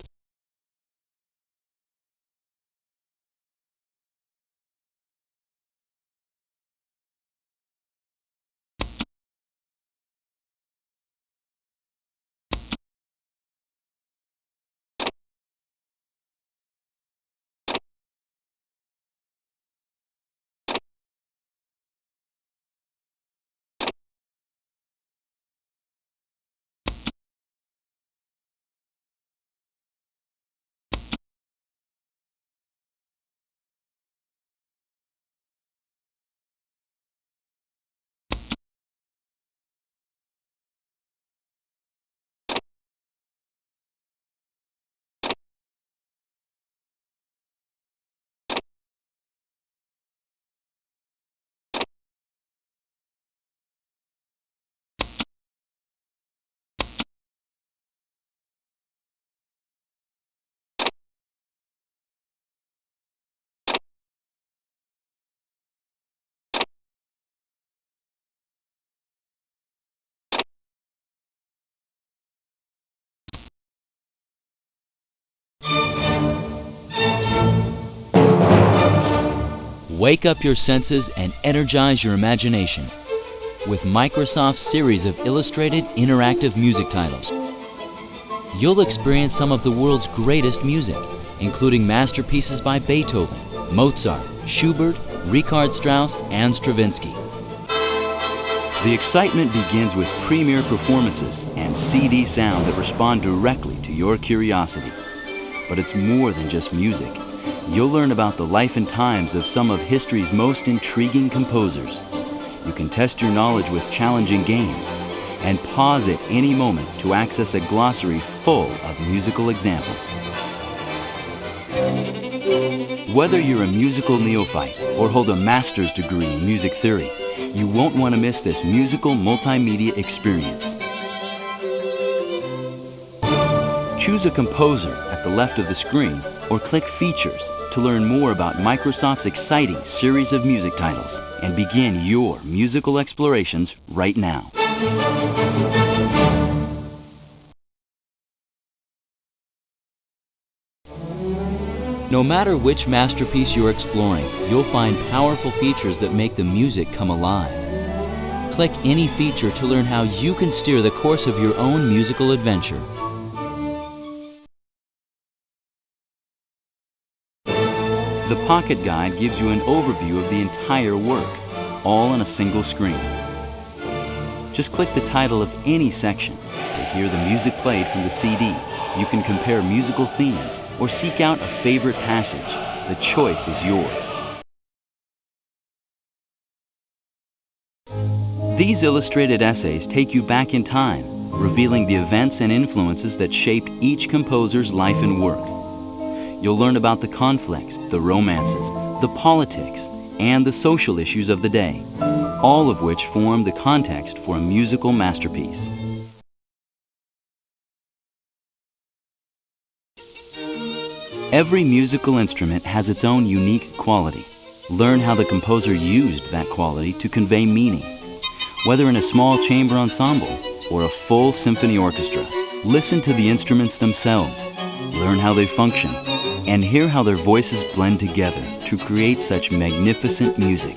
Wake up your senses and energize your imagination with Microsoft's series of illustrated interactive music titles. You'll experience some of the world's greatest music, including masterpieces by Beethoven, Mozart, Schubert, Richard Strauss, and Stravinsky. The excitement begins with premier performances and CD sound that respond directly to your curiosity. But it's more than just music. You'll learn about the life and times of some of history's most intriguing composers. You can test your knowledge with challenging games and pause at any moment to access a glossary full of musical examples. Whether you're a musical neophyte or hold a master's degree in music theory, you won't want to miss this musical multimedia experience. Choose a composer at the left of the screen or click Features to learn more about Microsoft's exciting series of music titles and begin your musical explorations right now. No matter which masterpiece you're exploring, you'll find powerful features that make the music come alive. Click any feature to learn how you can steer the course of your own musical adventure. The Pocket Guide gives you an overview of the entire work, all on a single screen. Just click the title of any section to hear the music played from the CD. You can compare musical themes or seek out a favorite passage. The choice is yours. These illustrated essays take you back in time, revealing the events and influences that shaped each composer's life and work. You'll learn about the conflicts, the romances, the politics, and the social issues of the day, all of which form the context for a musical masterpiece. Every musical instrument has its own unique quality. Learn how the composer used that quality to convey meaning. Whether in a small chamber ensemble or a full symphony orchestra, listen to the instruments themselves, learn how they function, and hear how their voices blend together to create such magnificent music.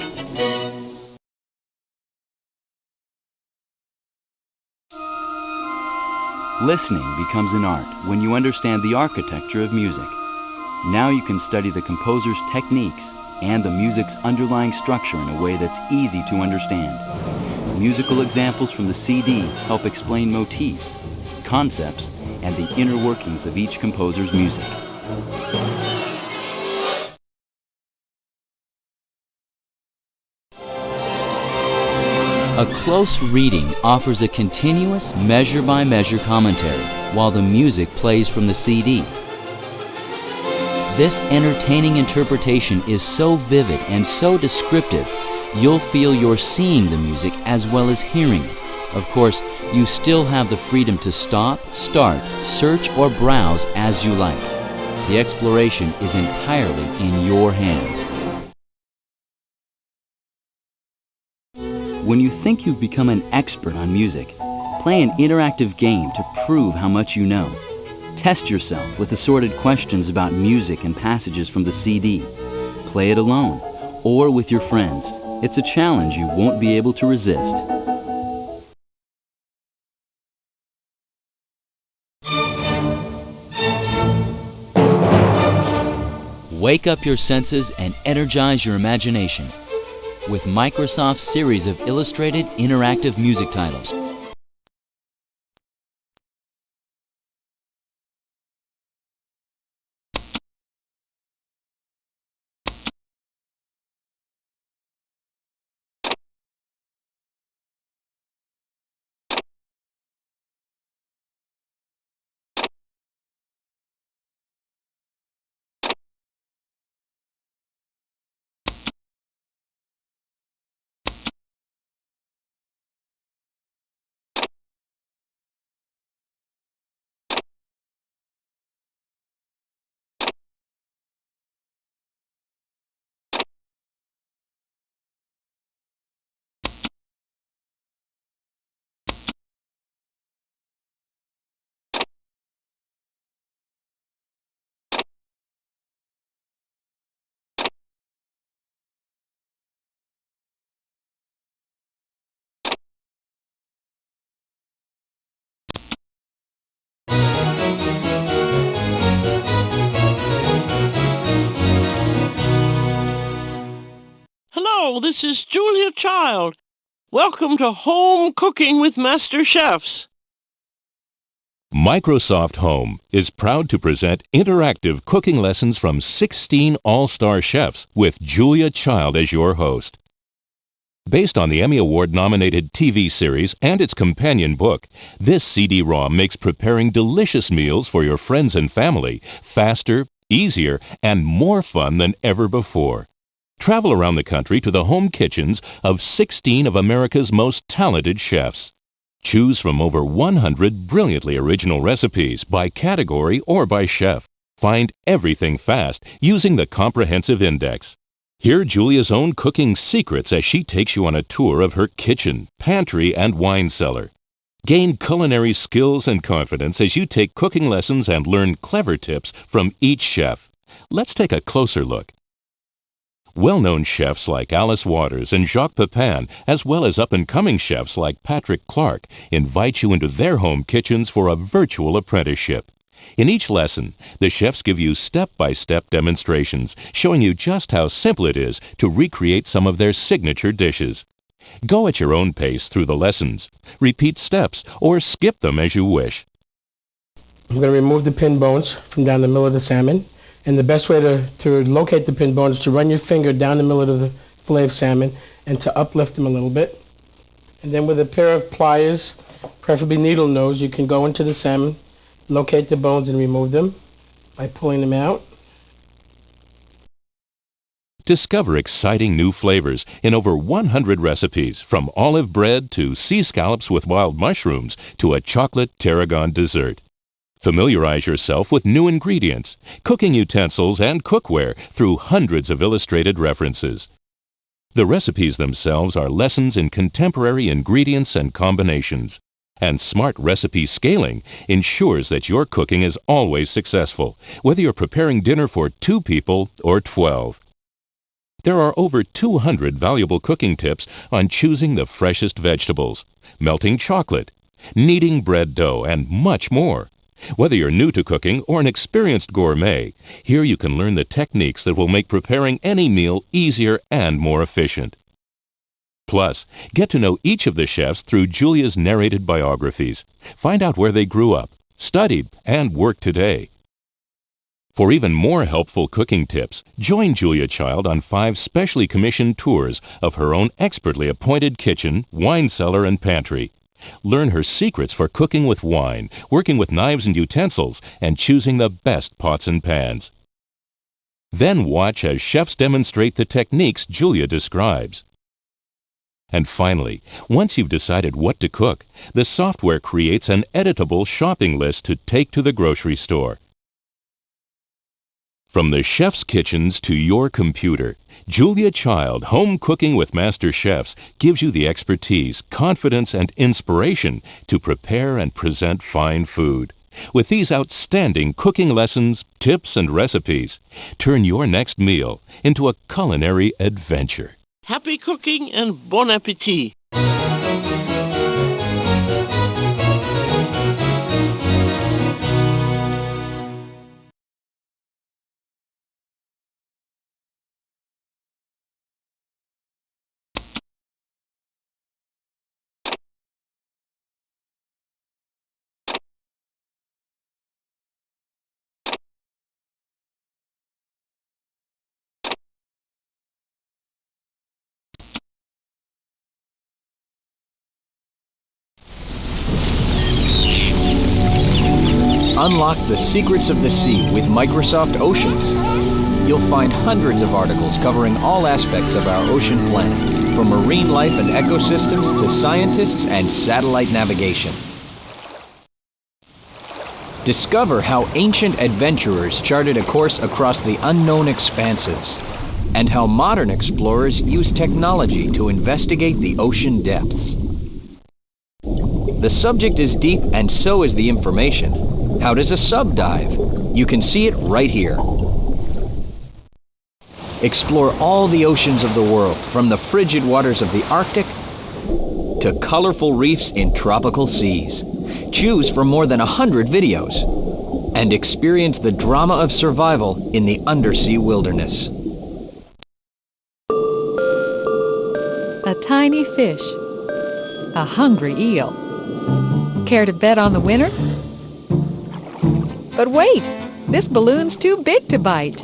Listening becomes an art when you understand the architecture of music. Now you can study the composer's techniques and the music's underlying structure in a way that's easy to understand. Musical examples from the CD help explain motifs, concepts, and the inner workings of each composer's music. A close reading offers a continuous measure-by-measure commentary while the music plays from the CD. This entertaining interpretation is so vivid and so descriptive, you'll feel you're seeing the music as well as hearing it. Of course, you still have the freedom to stop, start, search, or browse as you like. The exploration is entirely in your hands. When you think you've become an expert on music, play an interactive game to prove how much you know. Test yourself with assorted questions about music and passages from the CD. Play it alone or with your friends. It's a challenge you won't be able to resist. Wake up your senses and energize your imagination with Microsoft's series of illustrated interactive music titles. Hello, this is Julia Child. Welcome to Home Cooking with Master Chefs. Microsoft Home is proud to present interactive cooking lessons from 16 all-star chefs with Julia Child as your host. Based on the Emmy Award-nominated TV series and its companion book, this CD-ROM makes preparing delicious meals for your friends and family faster, easier, and more fun than ever before. Travel around the country to the home kitchens of 16 of America's most talented chefs. Choose from over 100 brilliantly original recipes by category or by chef. Find everything fast using the comprehensive index. Hear Julia's own cooking secrets as she takes you on a tour of her kitchen, pantry, and wine cellar. Gain culinary skills and confidence as you take cooking lessons and learn clever tips from each chef. Let's take a closer look. Well-known chefs like Alice Waters and Jacques Pepin, as well as up-and-coming chefs like Patrick Clark, invite you into their home kitchens for a virtual apprenticeship. In each lesson, the chefs give you step-by-step demonstrations, showing you just how simple it is to recreate some of their signature dishes. Go at your own pace through the lessons, repeat steps, or skip them as you wish. I'm going to remove the pin bones from down the middle of the salmon. And the best way to locate the pin bones is to run your finger down the middle of the fillet of salmon and to uplift them a little bit. And then with a pair of pliers, preferably needle nose, you can go into the salmon, locate the bones and remove them by pulling them out. Discover exciting new flavors in over 100 recipes, from olive bread to sea scallops with wild mushrooms to a chocolate tarragon dessert. Familiarize yourself with new ingredients, cooking utensils, and cookware through hundreds of illustrated references. The recipes themselves are lessons in contemporary ingredients and combinations. And smart recipe scaling ensures that your cooking is always successful, whether you're preparing dinner for 2 people or 12. There are over 200 valuable cooking tips on choosing the freshest vegetables, melting chocolate, kneading bread dough, and much more. Whether you're new to cooking or an experienced gourmet, here you can learn the techniques that will make preparing any meal easier and more efficient. Plus, get to know each of the chefs through Julia's narrated biographies. Find out where they grew up, studied, and work today. For even more helpful cooking tips, join Julia Child on 5 specially commissioned tours of her own expertly appointed kitchen, wine cellar, and pantry. Learn her secrets for cooking with wine, working with knives and utensils, and choosing the best pots and pans. Then watch as chefs demonstrate the techniques Julia describes. And finally, once you've decided what to cook, the software creates an editable shopping list to take to the grocery store. From the chef's kitchens to your computer, Julia Child Home Cooking with Master Chefs gives you the expertise, confidence, and inspiration to prepare and present fine food. With these outstanding cooking lessons, tips, and recipes, turn your next meal into a culinary adventure. Happy cooking and bon appetit. Unlock the secrets of the sea with Microsoft Oceans. You'll find hundreds of articles covering all aspects of our ocean planet, from marine life and ecosystems to scientists and satellite navigation. Discover how ancient adventurers charted a course across the unknown expanses, and how modern explorers use technology to investigate the ocean depths. The subject is deep, and so is the information. How does a sub dive? You can see it right here. Explore all the oceans of the world, from the frigid waters of the Arctic to colorful reefs in tropical seas. Choose from more than 100 videos and experience the drama of survival in the undersea wilderness. A tiny fish, a hungry eel. Care to bet on the winner? But wait, this balloon's too big to bite.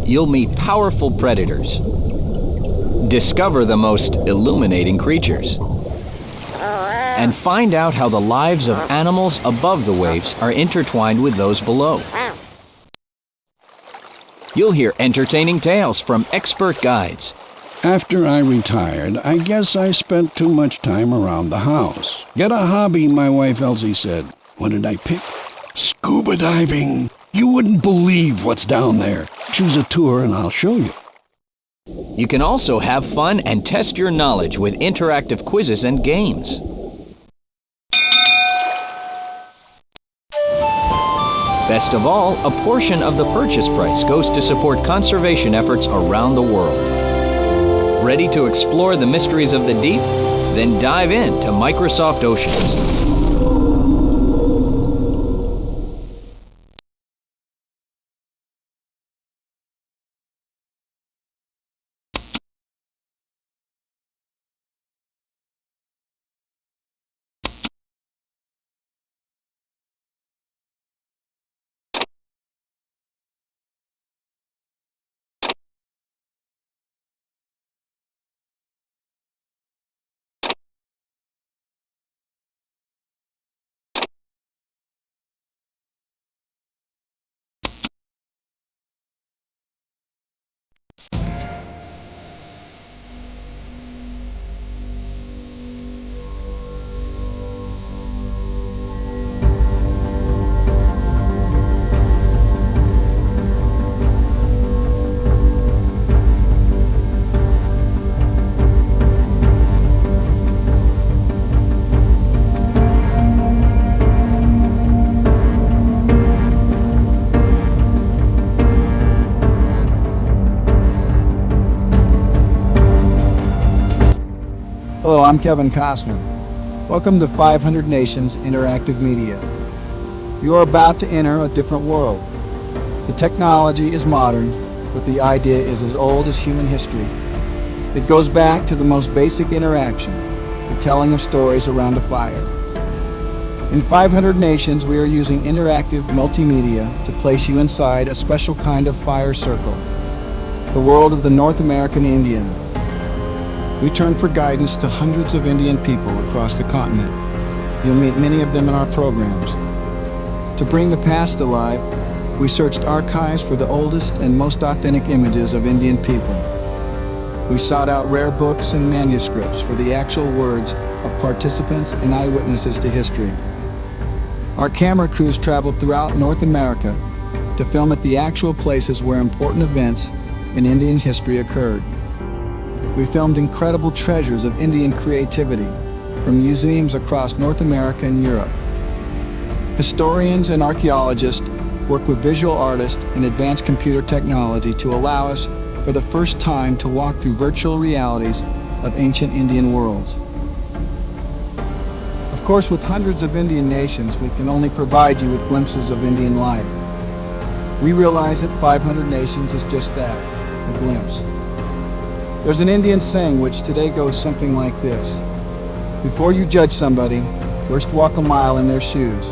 You'll meet powerful predators. Discover the most illuminating creatures. And find out how the lives of animals above the waves are intertwined with those below. You'll hear entertaining tales from expert guides. After I retired, I guess I spent too much time around the house. Get a hobby, my wife Elsie said. What did I pick? Scuba diving. You wouldn't believe what's down there. Choose a tour and I'll show you. You can also have fun and test your knowledge with interactive quizzes and games. Best of all, a portion of the purchase price goes to support conservation efforts around the world. Ready to explore the mysteries of the deep? Then dive into Microsoft Oceans. Hello, I'm Kevin Costner. Welcome to 500 Nations Interactive Media. You are about to enter a different world. The technology is modern, but the idea is as old as human history. It goes back to the most basic interaction, the telling of stories around a fire. In 500 Nations, we are using interactive multimedia to place you inside a special kind of fire circle, the world of the North American Indian. We turn for guidance to hundreds of Indian people across the continent. You'll meet many of them in our programs. To bring the past alive, we searched archives for the oldest and most authentic images of Indian people. We sought out rare books and manuscripts for the actual words of participants and eyewitnesses to history. Our camera crews traveled throughout North America to film at the actual places where important events in Indian history occurred. We filmed incredible treasures of Indian creativity from museums across North America and Europe. Historians and archaeologists work with visual artists and advanced computer technology to allow us for the first time to walk through virtual realities of ancient Indian worlds. Of course, with hundreds of Indian nations, we can only provide you with glimpses of Indian life. We realize that 500 Nations is just that, a glimpse. There's an Indian saying which today goes something like this: before you judge somebody, first walk a mile in their shoes.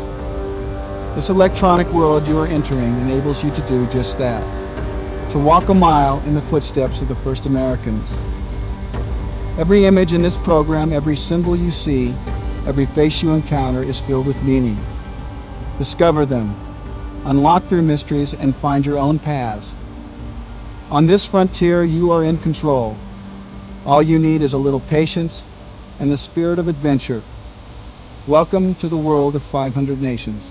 This electronic world you are entering enables you to do just that, to walk a mile in the footsteps of the first Americans. Every image in this program, every symbol you see, every face you encounter is filled with meaning. Discover them, unlock their mysteries, and find your own paths. On this frontier, you are in control. All you need is a little patience and the spirit of adventure. Welcome to the world of 500 Nations.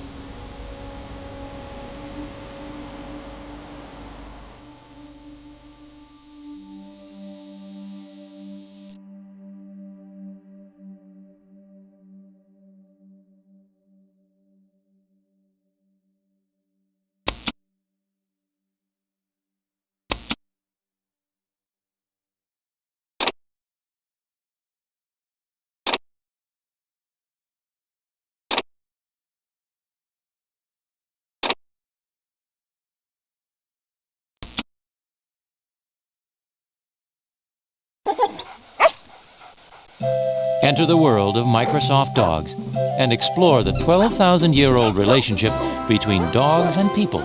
Enter the world of Microsoft Dogs and explore the 12,000-year-old relationship between dogs and people.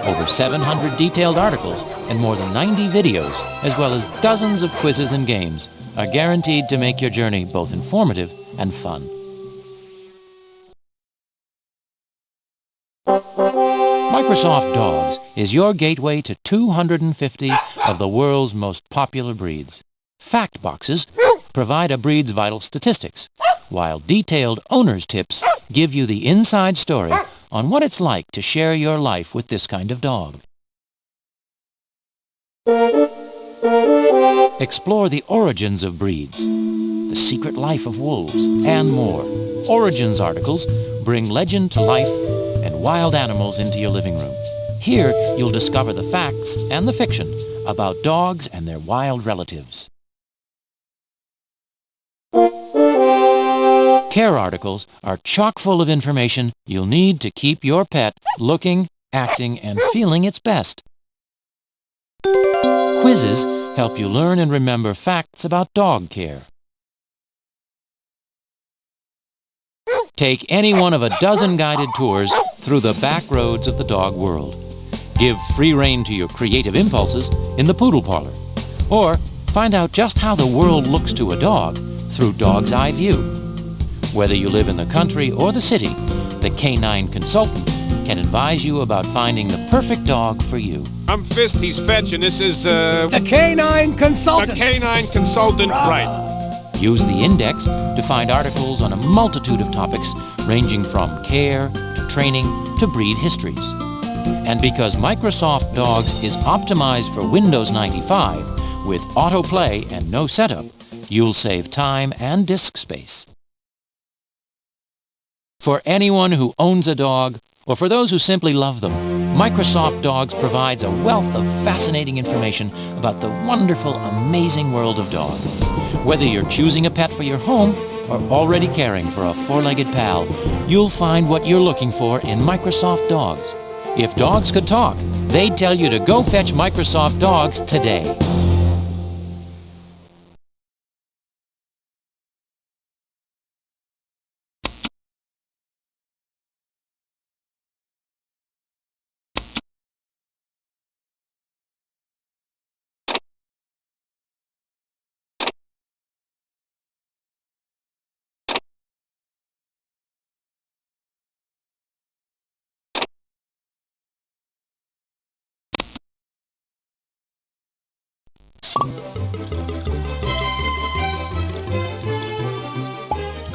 Over 700 detailed articles and more than 90 videos, as well as dozens of quizzes and games, are guaranteed to make your journey both informative and fun. Microsoft Dogs is your gateway to 250 of the world's most popular breeds. Fact boxes provide a breed's vital statistics, while detailed owner's tips give you the inside story on what it's like to share your life with this kind of dog. Explore the origins of breeds, the secret life of wolves, and more. Origins articles bring legend to life and wild animals into your living room. Here, you'll discover the facts and the fiction about dogs and their wild relatives. Care articles are chock full of information you'll need to keep your pet looking, acting, and feeling its best. Quizzes help you learn and remember facts about dog care. Take any one of a dozen guided tours through the back roads of the dog world. Give free rein to your creative impulses in the poodle parlor. Or find out just how the world looks to a dog through Dog's Eye View. Whether you live in the country or the city, the Canine Consultant can advise you about finding the perfect dog for you. I'm Fist, he's Fetch, and this is, The Canine Consultant! The Canine Consultant, Wright. Use the index to find articles on a multitude of topics ranging from care to training to breed histories. And because Microsoft Dogs is optimized for Windows 95 with autoplay and no setup, you'll save time and disk space. For anyone who owns a dog, or for those who simply love them, Microsoft Dogs provides a wealth of fascinating information about the wonderful, amazing world of dogs. Whether you're choosing a pet for your home or already caring for a four-legged pal, you'll find what you're looking for in Microsoft Dogs. If dogs could talk, they'd tell you to go fetch Microsoft Dogs today.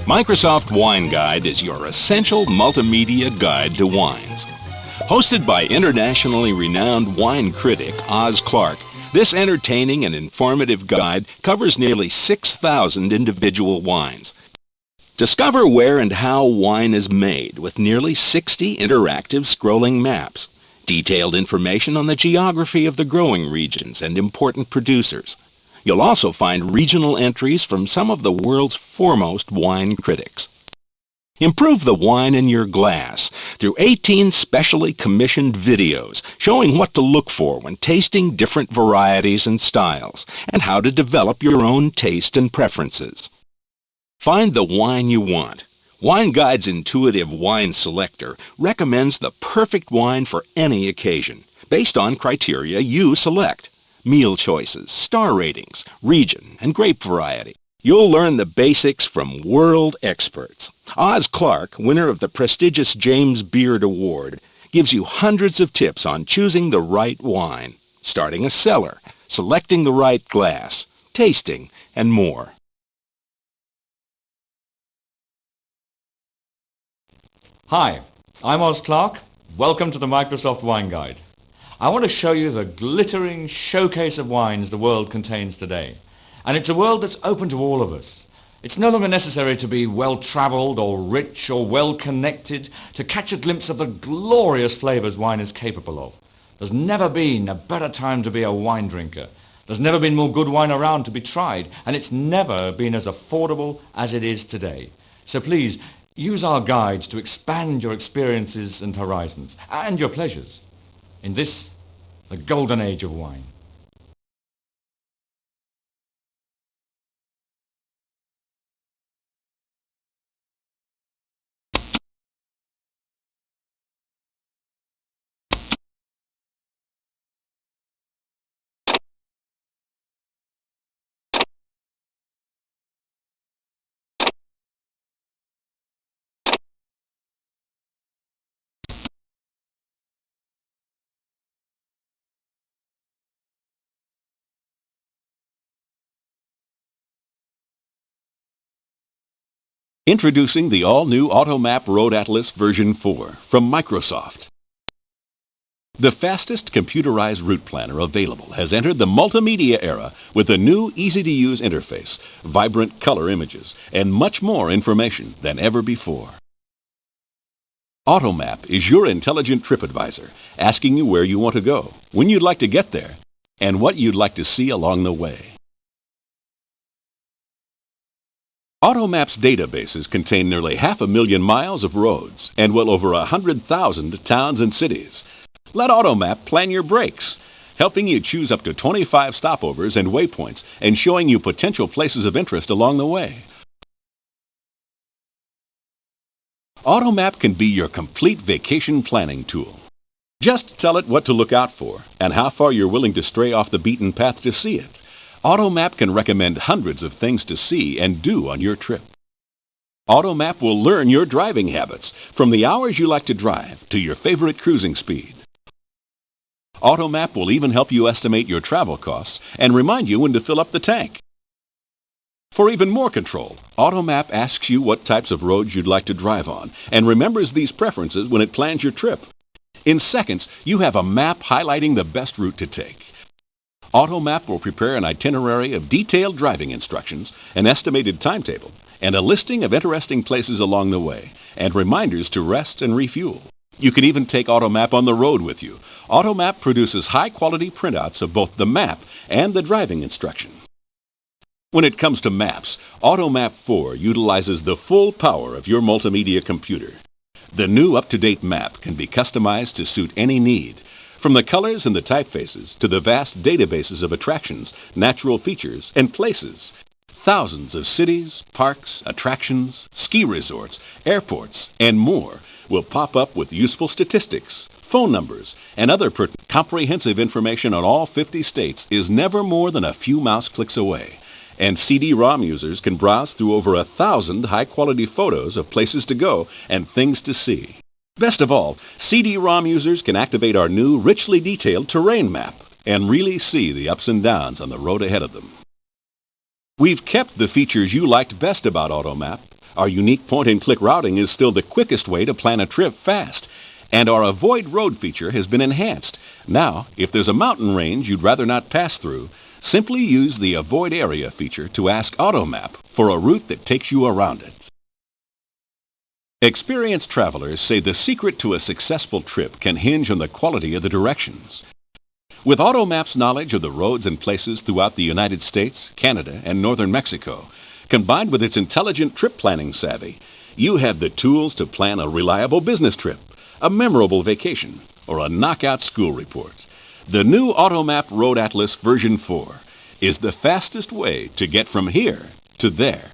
Microsoft Wine Guide is your essential multimedia guide to wines. Hosted by internationally renowned wine critic Oz Clarke, this entertaining and informative guide covers nearly 6,000 individual wines. Discover where and how wine is made with nearly 60 interactive scrolling maps, detailed information on the geography of the growing regions and important producers. You'll also find regional entries from some of the world's foremost wine critics. Improve the wine in your glass through 18 specially commissioned videos showing what to look for when tasting different varieties and styles, and how to develop your own taste and preferences. Find the wine you want. Wine Guide's intuitive wine selector recommends the perfect wine for any occasion, based on criteria you select. Meal choices, star ratings, region, and grape variety. You'll learn the basics from world experts. Oz Clarke, winner of the prestigious James Beard Award, gives you hundreds of tips on choosing the right wine, starting a cellar, selecting the right glass, tasting, and more. Hi, I'm Oz Clarke. Welcome to the Microsoft Wine Guide. I want to show you the glittering showcase of wines the world contains today. And it's a world that's open to all of us. It's no longer necessary to be well-traveled or rich or well-connected to catch a glimpse of the glorious flavors wine is capable of. There's never been a better time to be a wine drinker. There's never been more good wine around to be tried, and it's never been as affordable as it is today. So please, use our guides to expand your experiences and horizons, and your pleasures, in this, the golden age of wine. Introducing the all-new Automap Road Atlas version 4 from Microsoft. The fastest computerized route planner available has entered the multimedia era with a new easy-to-use interface, vibrant color images, and much more information than ever before. Automap is your intelligent trip advisor, asking you where you want to go, when you'd like to get there, and what you'd like to see along the way. Automap's databases contain nearly 500,000 miles of roads and well over 100,000 towns and cities. Let Automap plan your breaks, helping you choose up to 25 stopovers and waypoints and showing you potential places of interest along the way. Automap can be your complete vacation planning tool. Just tell it what to look out for and how far you're willing to stray off the beaten path to see it. Automap can recommend hundreds of things to see and do on your trip. Automap will learn your driving habits, from the hours you like to drive to your favorite cruising speed. Automap will even help you estimate your travel costs and remind you when to fill up the tank. For even more control, Automap asks you what types of roads you'd like to drive on and remembers these preferences when it plans your trip. In seconds, you have a map highlighting the best route to take. Automap will prepare an itinerary of detailed driving instructions, an estimated timetable, and a listing of interesting places along the way, and reminders to rest and refuel. You can even take Automap on the road with you. Automap produces high-quality printouts of both the map and the driving instruction. When it comes to maps, Automap 4 utilizes the full power of your multimedia computer. The new up-to-date map can be customized to suit any need, from the colors and the typefaces to the vast databases of attractions, natural features, and places. Thousands of cities, parks, attractions, ski resorts, airports, and more will pop up with useful statistics, phone numbers, and other comprehensive information on all 50 states is never more than a few mouse clicks away. And CD-ROM users can browse through over 1,000 high-quality photos of places to go and things to see. Best of all, CD-ROM users can activate our new richly detailed terrain map and really see the ups and downs on the road ahead of them. We've kept the features you liked best about Automap. Our unique point-and-click routing is still the quickest way to plan a trip fast, and our Avoid Road feature has been enhanced. Now, if there's a mountain range you'd rather not pass through, simply use the Avoid Area feature to ask Automap for a route that takes you around it. Experienced travelers say the secret to a successful trip can hinge on the quality of the directions. With Automap's knowledge of the roads and places throughout the United States, Canada, and northern Mexico, combined with its intelligent trip planning savvy, you have the tools to plan a reliable business trip, a memorable vacation, or a knockout school report. The new Automap Road Atlas version 4 is the fastest way to get from here to there.